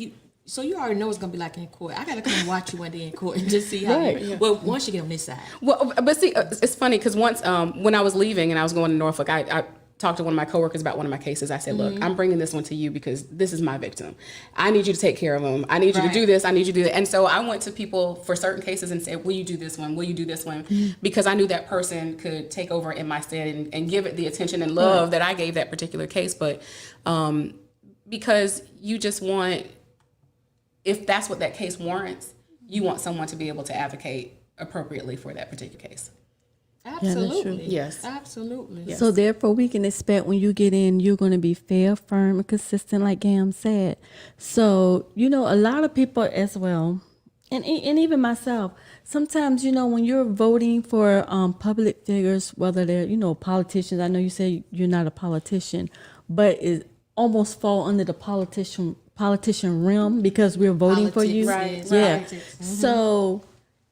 already know it's gonna be like in court. I gotta come watch you one day in court and just see how. Well, once you get on this side. Well, but see, it's funny because once when I was leaving and I was going to Norfolk, I talked to one of my coworkers about one of my cases. I said, "Look, I'm bringing this one to you because this is my victim. I need you to take care of him. I need you to do this. I need you to do that." And so I went to people for certain cases and said, "Will you do this one? Will you do this one?" Because I knew that person could take over in my stead and give it the attention and love that I gave that particular case. But because you just want, if that's what that case warrants, you want someone to be able to advocate appropriately for that particular case. Absolutely. Yes. Absolutely. Yes. So therefore, we can expect when you get in, you're going to be fair, firm, and consistent, like Gam said. So, a lot of people as well, and even myself, sometimes, when you're voting for public figures, whether they're, politicians, I know you say you're not a politician, but it almost fall under the politician realm because we're voting for you. Right. Yeah. Politics. So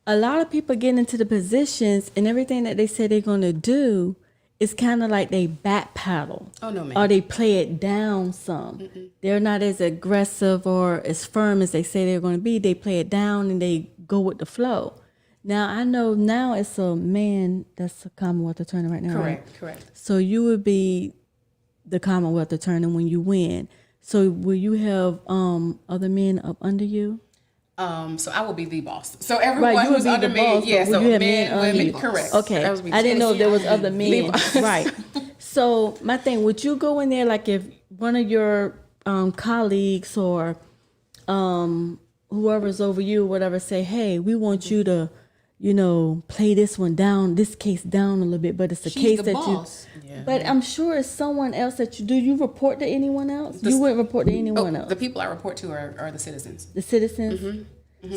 a lot of people get into the positions and everything that they say they're going to do is kind of like they backpedal. Oh, no, ma'am. Or they play it down some. They're not as aggressive or as firm as they say they're going to be. They play it down and they go with the flow. Now, I know now it's a man that's a Commonwealth Attorney right now. Right? Correct. So you would be the Commonwealth Attorney when you win. So will you have other men up under you? So I will be the boss. So everyone Right, you would who's be under the me, boss, yeah. but So will you have men, men under women, you? correct. Okay, That would be I didn't know if there was Tennessee. other men. Right. So my thing, would you go in there like if one of your colleagues or whoever's over you, whatever, say, "Hey, we want you to, play this case down a little bit," but it's a She's case the that boss. But I'm sure it's someone else that you do. You report to anyone else? You wouldn't report to anyone else. The people I report to are the citizens. The citizens.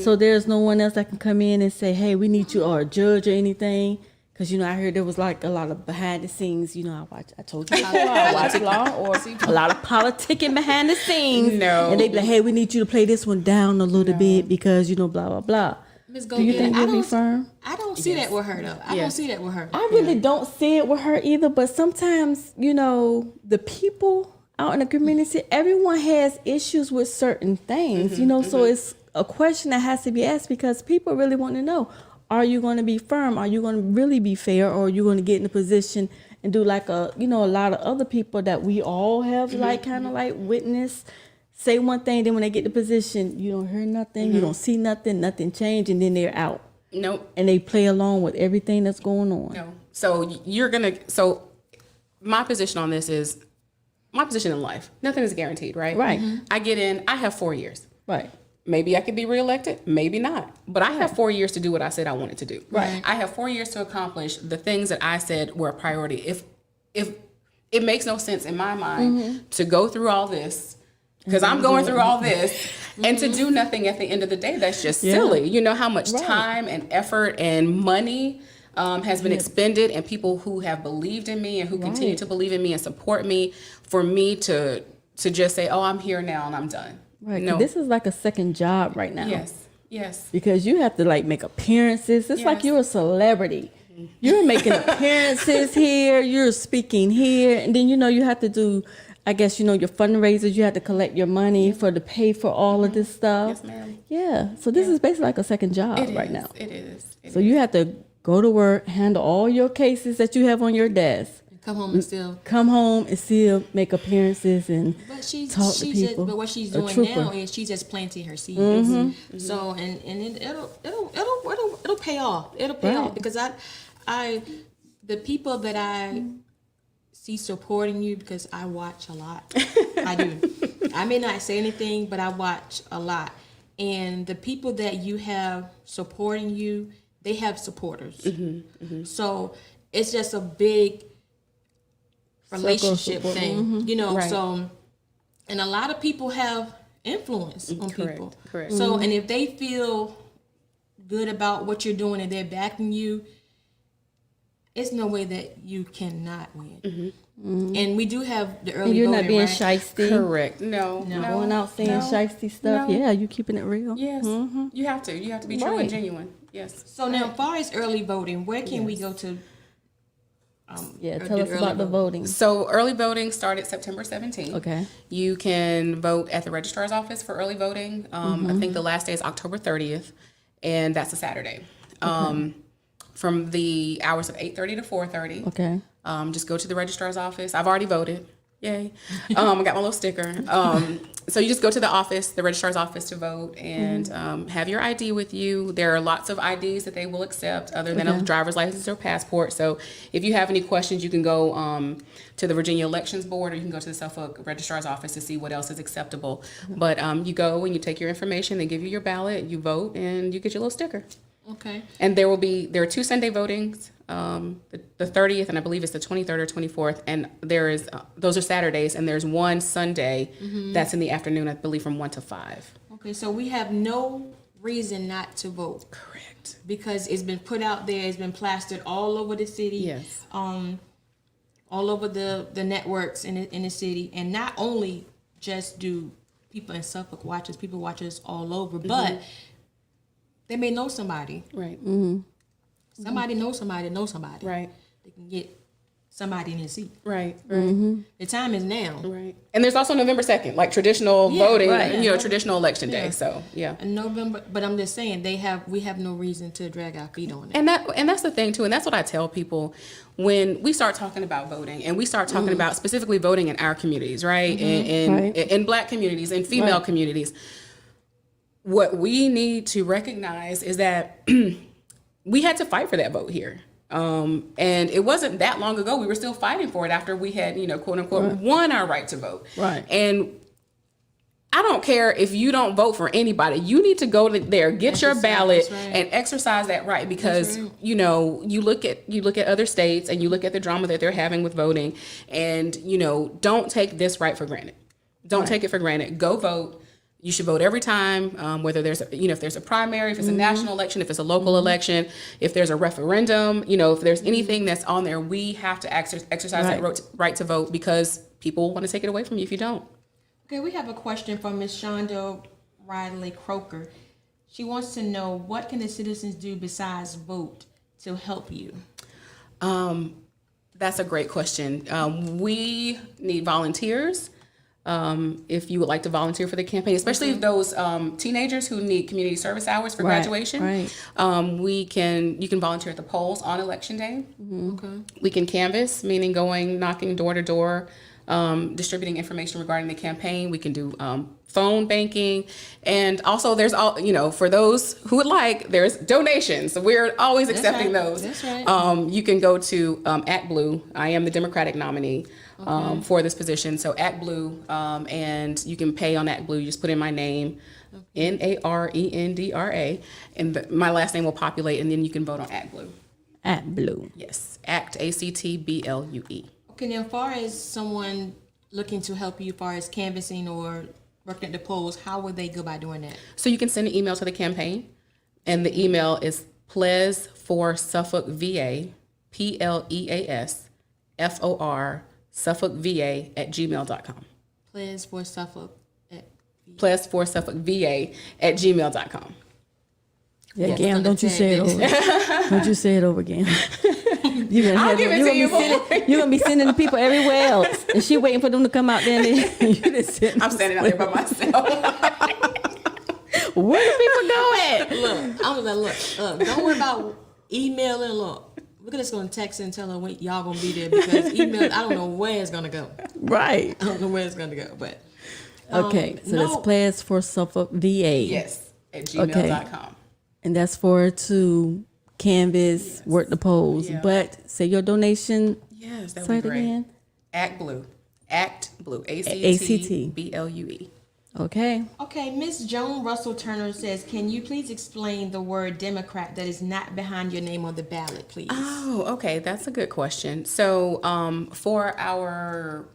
So there's no one else that can come in and say, "Hey, we need you," or a judge or anything. Because I heard there was like a lot of behind the scenes. I told you before, I watch Law, or a lot of politicking behind the scenes. No. And they be like, "Hey, we need you to play this one down a little bit because blah blah blah." Ms. Do you think you'll be firm? I don't see that with her though. I don't see that with her. I really don't see it with her either, but sometimes, the people out in the community, everyone has issues with certain things, so it's a question that has to be asked because people really want to know, are you going to be firm? Are you going to really be fair? Or are you going to get in a position and do like a lot of other people that we all have kind of like witness, say one thing, then when they get the position, you don't hear nothing, you don't see nothing change, and then they're out. Nope. And they play along with everything that's going on. No. So my position on this is my position in life. Nothing is guaranteed, right? Right. I get in, I have 4 years. Right. Maybe I could be reelected, maybe not. But I have 4 years to do what I said I wanted to do. Right. I have 4 years to accomplish the things that I said were a priority. If it makes no sense in my mind to go through all this, because I'm going through all this, and to do nothing at the end of the day, that's just silly. You know how much time and effort and money has been expended, and people who have believed in me and who continue to believe in me and support me, for me to just say, "Oh, I'm here now and I'm done." Right. 'Cause No. this is like a second job right now. Yes. Because you have to like make appearances. It's like Yes. you're a celebrity. You're making appearances here. You're speaking here, and then you have to do. I guess your fundraisers. You have to collect your money to pay for all of this stuff. Yes, ma'am. Yeah. So this is basically like a second job It right is. now. It is. It So is. you have to go to work, handle all your cases that you have on your desk. Come home and still. Come home and still make appearances and But she's talk to just, people. but what she's A doing trooper. now is she's just planting her seeds. Mm-hmm. So it'll pay off. It'll pay Right. off because the people that I see supporting you, because I watch a lot. I do. I may not say anything, but I watch a lot. And the people that you have supporting you, they have supporters. So it's just a big relationship support. thing, Right. So, and a lot of people have influence on Correct, people. correct. So, and if they feel good about what you're doing and they're backing you, it's no way that you cannot win. And we do have the early And you're voting, not being right? shiesty. Correct. No. Going out saying no, shiesty stuff. no. Yeah, you keeping it real. Yes. You have to. You have to be true Right. and genuine. Yes. So now, as far as early voting, where can we go to? Yeah, or tell do us early about the vote? voting. So early voting started September 17th. Okay. You can vote at the registrar's office for early voting. I think the last day is October 30th, and that's a Saturday. From the hours of 8:30 to 4:30. Okay. Just go to the registrar's office. I've already voted. Yay. I got my little sticker. So you just go to the office, the registrar's office, to vote, and have your ID with you. There are lots of IDs that they will accept other than a driver's license or passport. So if you have any questions, you can go to the Virginia Elections Board, or you can go to the Suffolk registrar's office to see what else is acceptable. But you go and you take your information, they give you your ballot, you vote, and you get your little sticker. Okay. And there are 2 Sunday votings, the 30th, and I believe it's the 23rd or 24th. And there is those are Saturdays, and there's one Sunday that's in the afternoon, I believe, from 1 to 5. Okay, so we have no reason not to vote. Correct. Because it's been put out there, it's been plastered all over the city. Yes. All over the networks in the city. And not only just do people in Suffolk watch us, people watch us all over, but they may know somebody. Right. Somebody knows somebody knows somebody. Right. They can get somebody in his seat. Right. The time is now. Right. And there's also November 2nd, like traditional voting, right. traditional election day. Yeah. So, yeah. In November, but I'm just saying we have no reason to drag our feet on it. And that's the thing too, and that's what I tell people when we start talking about voting, and we start talking about specifically voting in our communities, right? In Black communities, in female communities. What we need to recognize is that we had to fight for that vote here. And it wasn't that long ago. We were still fighting for it after we had, quote unquote, won our right to vote. Right. And I don't care if you don't vote for anybody. You need to go there, get your ballot, that's right. and exercise that right, because you look at other states and you look at the drama that they're having with voting, and don't take this right for granted. Don't take it for granted. Go vote. You should vote every time, whether there's if there's a primary, if it's a national election, if it's a local election, if there's a referendum, if there's anything that's on there, we have to exercise that right to vote, because people want to take it away from you if you don't. Okay, we have a question from Ms. Shonda Riley Croker. She wants to know, what can the citizens do besides vote to help you? That's a great question. We need volunteers. If you would like to volunteer for the campaign, especially if those teenagers who need community service hours for graduation, you can volunteer at the polls on election day. Okay. We can canvass, meaning going knocking door to door, distributing information regarding the campaign. We can do phone banking, and also there's for those who would like, there's donations. So we're always accepting those. That's right. You can go to @Blue. I am the Democratic nominee for this position. So @Blue, and you can pay on @Blue. You just put in my name, Narendra, and my last name will populate, and then you can vote on @Blue. @Blue. Yes, ACT, ACTBLUE. Okay, now as far as someone looking to help you as far as canvassing or working at the polls, how would they go by doing that? So you can send an email to the campaign, and the email is Pleas for Suffolk VA, PLEASFOR Suffolk VA @gmail.com. Pleas for Suffolk at plus4 Suffolk VA at gmail.com. Yeah, Yes. Gam, don't you say it over. Don't you say it over again. You're I'll give it to you. You're gonna be sending the people everywhere else, and she waiting for them to come out there. And I'm standing out there by myself. Where do people go at? Look, I was like, look, don't worry about emailing. Look, we're just gonna text and tell her when y'all gonna be there because email. I don't know where it's gonna go. Right. I don't know where it's gonna go, but Okay, so that's Plans for Suffolk VA. Yes, at gmail.com. And that's for to canvas, work the polls. Yeah. But say your donation. Yes, that Say would it be great. again. Act Blue. ACT. ACTBLUE. Okay. okay. Miss Joan Russell Turner says, "Can you please explain the word Democrat that is not behind your name on the ballot, please?" Oh, okay. That's a good question. So, for our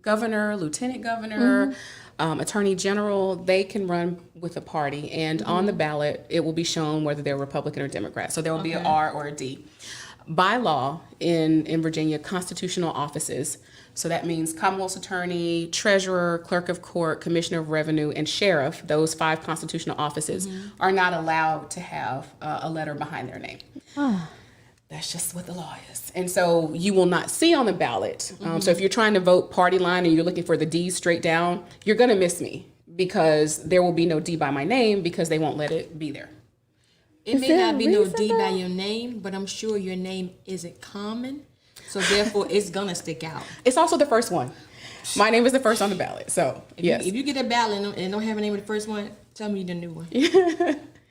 governor, lieutenant governor, attorney general, they can run with a party, and on the ballot, it will be shown whether they're Republican or Democrat. So there will be an R or a D. By law in Virginia, constitutional offices, so that means Commonwealth's Attorney, Treasurer, Clerk of Court, Commissioner of Revenue, and Sheriff, those 5 constitutional offices, are not allowed to have a letter behind their name. That's just what the law is. And so you will not see on the ballot. So if you're trying to vote party line and you're looking for the D straight down, you're going to miss me because there will be no D by my name because they won't let it be there. It may not be no D by your name, but I'm sure your name isn't common, so therefore it's gonna stick out. It's also the first one. My name is the first on the ballot. So, yes. If you get a ballot and don't have a name of the first one, tell me the new one.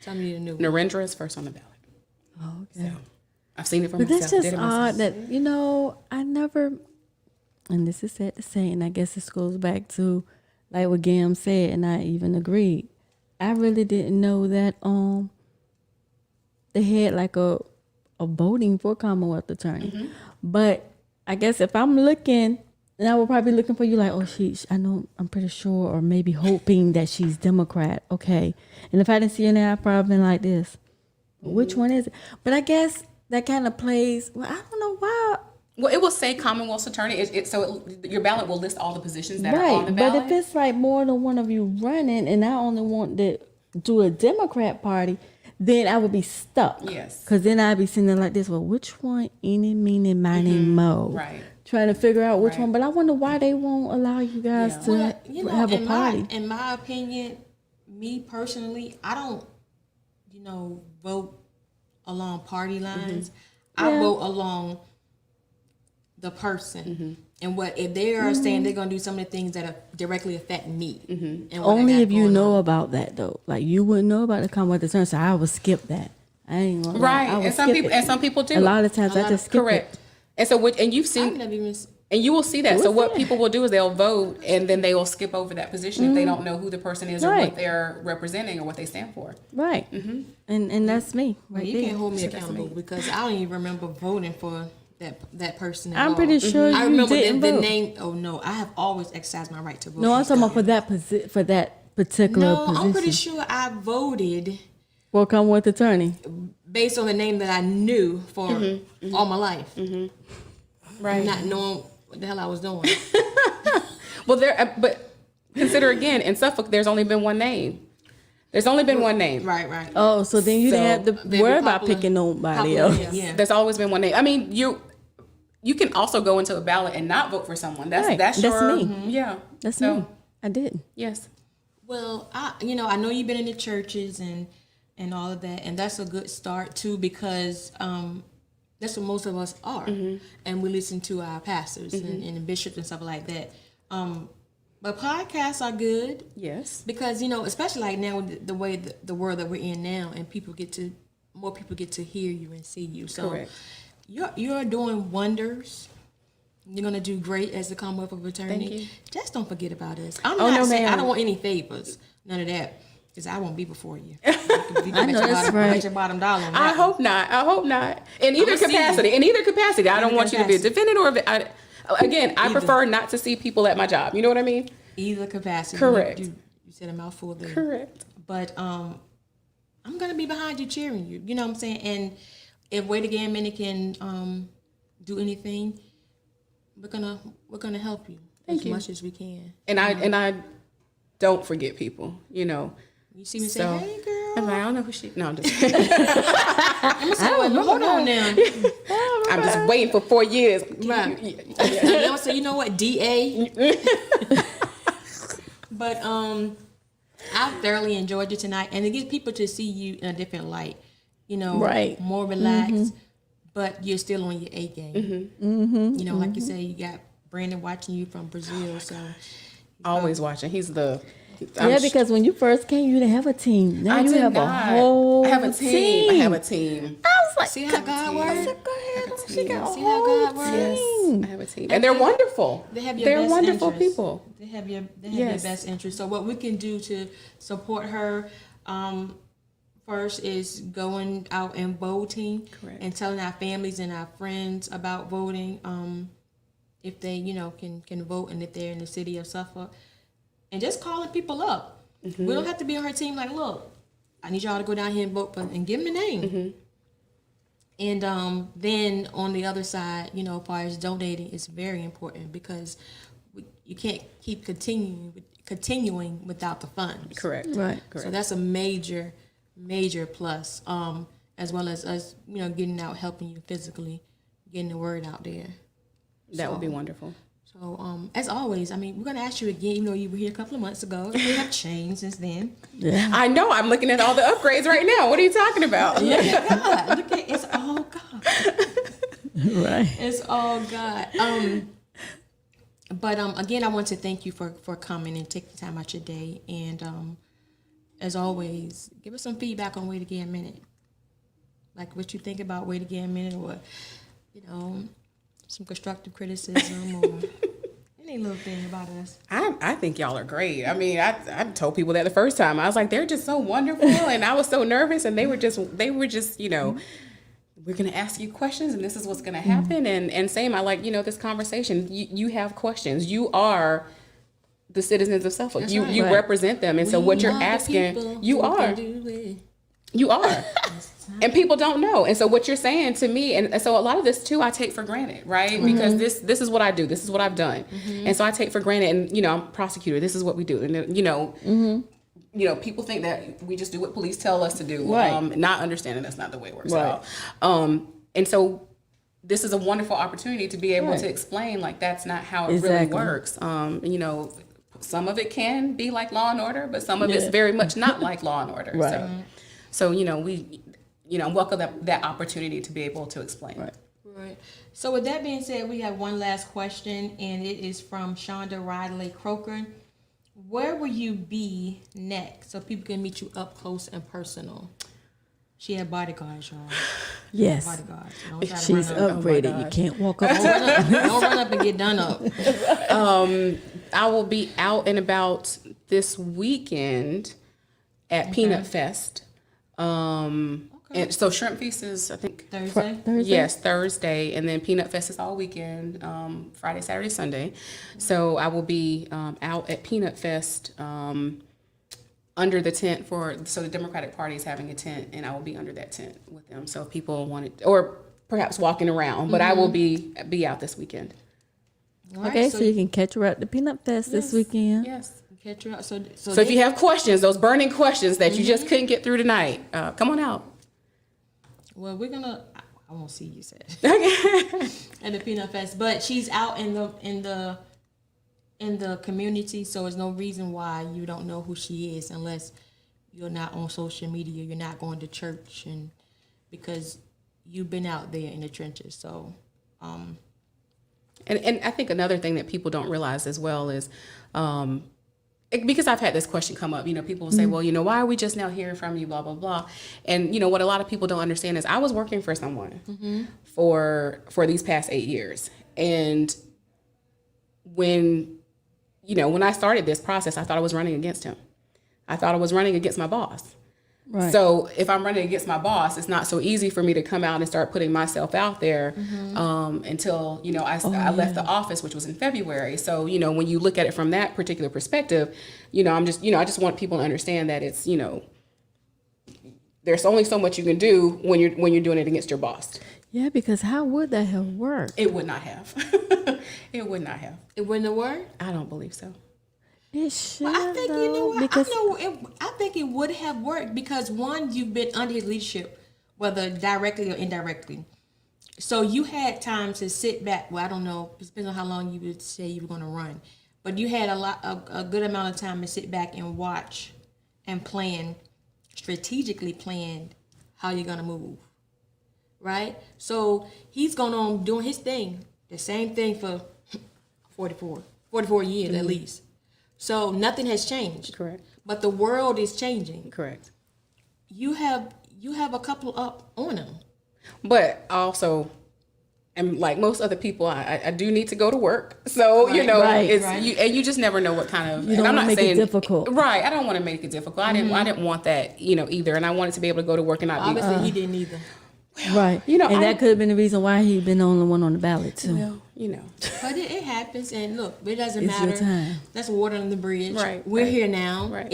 Tell me the new one. Narendra is first on the ballot. Oh, okay. So, I've seen it for But myself. that's did just it myself. odd that, I never, and this is sad to say, and I guess this goes back to like what Gam said, and I even agreed. I really didn't know that they had like a voting for Commonwealth Attorney. But I guess if I'm looking, and I would probably be looking for you like, oh, I know, I'm pretty sure, or maybe hoping that she's Democrat. Okay. And if I didn't see her there, I'd probably been like this. Which one is it? But I guess that kind of plays, well, I don't know why. Well, it will say Commonwealth's Attorney. Your ballot will list all the positions that are on the Right. ballot. But if it's like more than one of you running, and I only want to do a Democrat party, then I would be stuck. Yes. Because then I'd be sitting there like this, well, which one, eeny, meeny, miny, mo? Right. Trying to figure out which Right. one. But I wonder why they won't allow you guys to have a party. In my opinion, me personally, I don't, vote along party lines. I vote along the person. And what if they are saying they're gonna do some of the things that directly affect me. And what I Only got if you going know on. about that though. Like you wouldn't know about the Commonwealth Attorney, so I would skip that. I ain't gonna lie. Right. I would And some skip people it. and some people do. A lot of times I just skip Correct. it. And so and you've I've seen never even and you will see that. What's So what that? people will do is they'll vote and then they will skip over that position if they don't know who the person is or Right. what they're representing or what they stand for. Right. And that's me. Right you there. can't hold me accountable because I don't even remember voting for that person. At I'm all. pretty sure I you remember didn't the vote. name. Oh no, I have always exercised my right to vote. No, I'm talking about for that for that particular No, position. I'm pretty sure I voted For Commonwealth Attorney. based on the name that I knew for all my life, Right. not knowing what the hell I was doing. Well, but consider again, in Suffolk, there's only been one name. There's only been one name. Right. Oh, so then you didn't have to Very worry about popular- picking nobody popular, else. yeah. There's always been one name. I mean, you can also go into a ballot and not vote for someone. That's Right. that's That's your me. Yeah. That's so, me. I did. Yes. Well, I know you've been in the churches and all of that, and that's a good start too because that's what most of us are, and we listen to our pastors and bishops and stuff like that. But podcasts are good Yes. because especially like now with the way the world that we're in now, and more people get to hear you and see you. So Correct. you're doing wonders. You're gonna do great as the Commonwealth Attorney. Thank you. Just don't forget about us. I'm Oh, not no, saying I ma'am. don't want any favors, none of that, because I won't be before you. I know that's right. Bet your bottom dollar on I that. hope not. I hope not. In either I'ma see capacity. you. In either capacity. I don't Either want you to be a capacity. defendant or again, I Either. prefer not to see people at my job. You know what I mean? Either capacity. Correct. You said a mouthful there. Correct. But I'm gonna be behind you, cheering you. You know what I'm saying? And if Wait Again Minute can do anything, we're gonna help you as much as we can. And I don't forget people, you know. You see me So, say, hey, girl. I'm like, I don't know who she. No, I'm just. I'm say, well, hold on now. I'm just waiting for 4 years. Right. So you know what, DA. But I thoroughly enjoyed you tonight, and to get people to see you in a different light, you know, Right. more relaxed, but you're still on your A game. You know, like you say, you got Brandon watching you from Brazil, so Always watching. He's the. Yeah, because when you first came, you didn't have a team. Now I you did have not. a whole I have a team. I have a team. I was like, see how God works. go ahead. She got a See how whole God works. team. I have a team, and they're wonderful. They have your They're best wonderful interest. people. They have your Yes. best interest. So what we can do to support her, first is going out and voting, Correct. and telling our families and our friends about voting. If they, you know, can vote, and if they're in the city of Suffolk, and just calling people up. We don't have to be on her team. Like, look, I need y'all to go down here and vote for, and give them a name. And then on the other side, you know, as far as donating, it's very important because you can't keep continuing without the funds. Correct. Right. So that's a major plus, as well as us, you know, getting out, helping you physically, getting the word out there. That would be wonderful. So, as always, I mean, we're going to ask you again, even though you were here a couple of months ago. They have changed since then. Yeah. I know. I'm looking at all the upgrades right now. What are you talking about? God, look at it's all God. Right. It's all God. But again, I want to thank you for coming and taking time out your day. And as always, give us some feedback on Wait Again Minute. Like what you think about Wait Again Minute, or, you know, some constructive criticism or any little thing about us. I think y'all are great. I mean, I told people that the first time. I was like, they're just so wonderful, and I was so nervous, and they were just, you know, we're gonna ask you questions, and this is what's gonna happen, and same. I like, you know, this conversation. You have questions. You are the citizens of Suffolk. That's you right. you Right. represent them, and so what you're asking, you are. You are. And people don't know. And so what you're saying to me, and so a lot of this too, I take for granted, right? Because this is what I do. This is what I've done. And so I take for granted, and, you know, I'm a prosecutor. This is what we do. And, you know, people think that we just do what police tell us to do. Right. Not understanding that's not the way it works Right. at all. And so this is a wonderful opportunity to be able Right. to explain, like, that's not how it Exactly. really works. You know, some of it can be like Law and Order, but some of it's very much not like Law and Order. Right. So, you know, welcome that opportunity to be able to explain. Right. Right. So with that being said, we have one last question, and it is from Shonda Riley Croker. Where will you be next so people can meet you up close and personal? She had bodyguards, y'all. Yes. Bodyguards. Don't try to She's run up. upgraded. You can't walk up. Don't run up and get done up. I will be out and about this weekend at Peanut Fest. And so Shrimp Feast is, I think, Thursday. Thursday? yes, Thursday, and then Peanut Fest is all weekend, Friday, Saturday, Sunday. So I will be out at Peanut Fest under the tent so the Democratic Party is having a tent, and I will be under that tent with them. So if people wanted, or perhaps walking around, but I will be out this weekend. All right, Okay, so you can catch her at the Peanut Fest this weekend. Yes. catch her up. So if you have questions, those burning questions that you just couldn't get through tonight, come on out. well, we're gonna. I won't see you, said Okay. at the Peanut Fest, but she's out in the community, so there's no reason why you don't know who she is unless you're not on social media, you're not going to church, and because you've been out there in the trenches. So, And I think another thing that people don't realize as well is, because I've had this question come up, people will say, well, why are we just now hearing from you, blah, blah, blah. And, what a lot of people don't understand is I was working for someone for these past 8 years. And when I started this process, I thought I was running against him. I thought I was running against my boss. Right. So if I'm running against my boss, it's not so easy for me to come out and start putting myself out there until, I left the office, which was in February. So, when you look at it from that particular perspective, I just want people to understand that it's, there's only so much you can do when you're doing it against your boss. Yeah, because how would that have worked? It would not have. It would not have. it wouldn't have worked. I don't believe so. It should. But I think you know what? Because I think it would have worked because one, you've been under his leadership, whether directly or indirectly. So you had time to sit back. Well, I don't know. It depends on how long you would say you were going to run, but you had a good amount of time to sit back and watch and strategically plan how you're going to move, right? So he's going on doing his thing, the same thing for 44 years at least. So nothing has changed. Correct. But the world is changing. Correct. You have a couple up on him. But also, and like most other people, I do need to go to work. So, Right, you know, right, it's right. you just never know what kind of, You and I'm don't not make saying it difficult. Right. I don't want to make it difficult. I didn't want that, you know, either. And I wanted to be able to go to work and not be, Obviously, he didn't either. right, you know, and that could have been the reason why he been the only one on the ballot too. well, you know. But it happens, and look, it doesn't It's your matter. time. That's water on the bridge. Right, We're right, here now. right.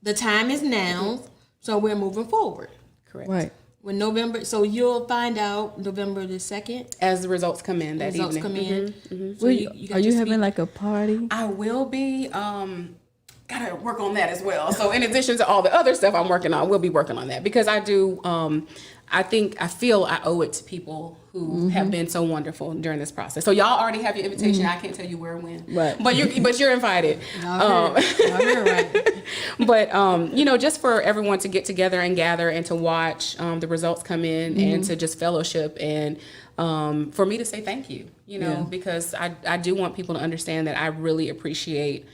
The time is now, so we're moving forward. Correct. Right. When November, so you'll find out November the 2nd. As the results come in that Results evening. come in. So Are you you got your having speak- like a party? I will be. Gotta work on that as well. So in addition to all the other stuff I'm working on, we'll be working on that because I do. I feel I owe it to people who have been so wonderful during this process. So y'all already have your invitation. I can't tell you where and when, Right. But you're invited. Y'all heard right. But you know, just for everyone to get together and gather and to watch the results come in and to just fellowship and for me to say thank you. You know, because I do want people to understand that I really appreciate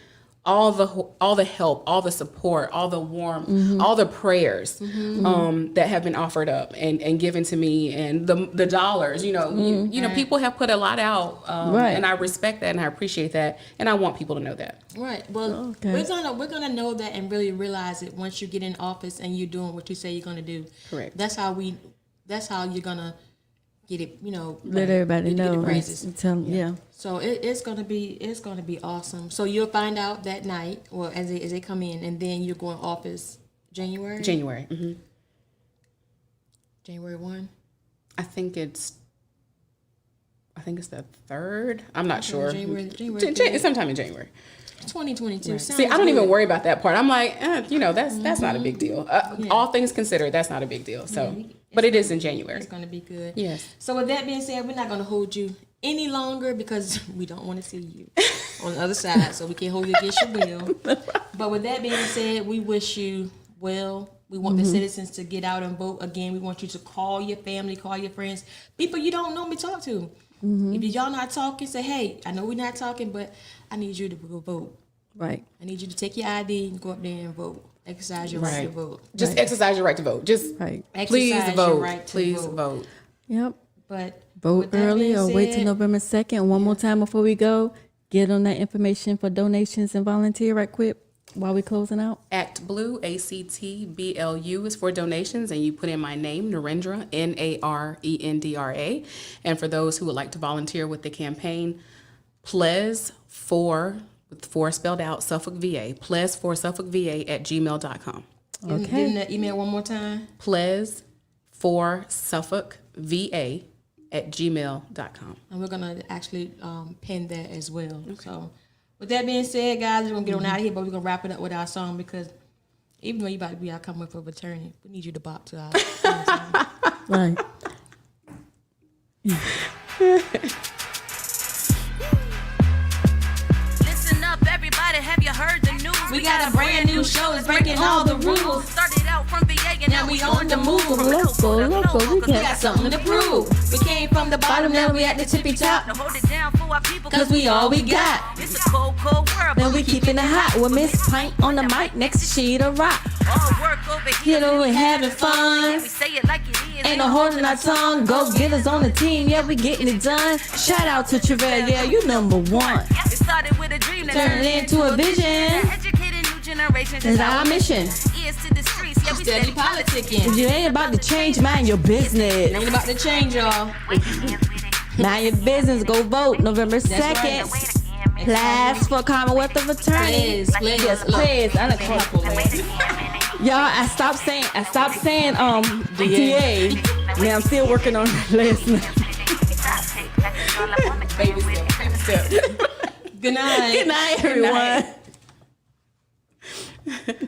all the help, all the support, all the warmth, all the prayers that have been offered up and given to me, and the dollars. You know, you know, people have put a lot out, Right. and I respect that and I appreciate that, and I want people to know that. Right. Well, Okay. we're gonna know that and really realize it once you get in office and you're doing what you say you're gonna do. Correct. That's how you're gonna get it. You know, Let right. everybody Get the know. praises. And tell 'em, yeah. So it's gonna be awesome. So you'll find out that night, or as they come in, and then you're going office January. January. January 1. I think it's the 3rd. I'm not sure. January It's sometime in January. 2022. See, I don't even worry about that part. I'm like, you know, that's not a big deal. All things considered, that's not a big deal. So, but it is in January. It's gonna be good. Yes. So with that being said, we're not gonna hold you any longer because we don't want to see you on the other side. So we can't hold you against your will. But with that being said, we wish you well. We want the citizens to get out and vote again. We want you to call your family, call your friends, people you don't normally talk to. If y'all not talking, say, hey, I know we're not talking, but I need you to go vote. Right. I need you to take your ID and go up there and vote. Exercise your right to vote. Just exercise your right to vote. Just Right. please Exercise vote. your right to Please vote. vote. Yep. But Vote with that early being or wait till said, November 2nd. One more time before we go. Get on that information for donations and volunteer right quick while we closing out. Act Blue, ACTBLU is for donations, and you put in my name, Narendra, Narendra. And for those who would like to volunteer with the campaign, Pleas with 4 spelled out, Suffolk, VA, Pleas for Suffolk, VA at gmail.com. Give them that email one more time. Pleas for Suffolk, VA at gmail.com. And we're going to actually pin that as well. So with that being said, guys, we're going to get on out of here, but we're going to wrap it up with our song because even though you about to be our Commonwealth Attorney, we need you to bop to our song. Right. Listen up, everybody, have you heard the news? We got a brand new show that's breaking all the rules. Started out from VA and Now we on the move. Local, we We got something to prove. We came from the bottom, now we at the tippy top. To hold it down for our people, Cause we all we got. it's a cold, cold world. And we keeping it hot with Miss Pint on the mic next to Sheet of Rock. All work over here. You know, we having fun. We say it like it is. Ain't no holding our tongue. Go get us on the team. Yeah, we getting it done. Shout out to Travell. Yeah, you number one. It started with a dream that Turn it into a vision. educated new generation. That's our mission. Ears to the streets. Yeah, we Steady politicking. If you ain't about to change, mind your business. Ain't about to change, y'all. Mind your business. Go vote November 2nd. right. Class for Commonwealth of Attorney. Please. Yes, please. I Y'all, I stopped saying DA. Now I'm still working on last name. Baby step. Good night. Good night, everyone.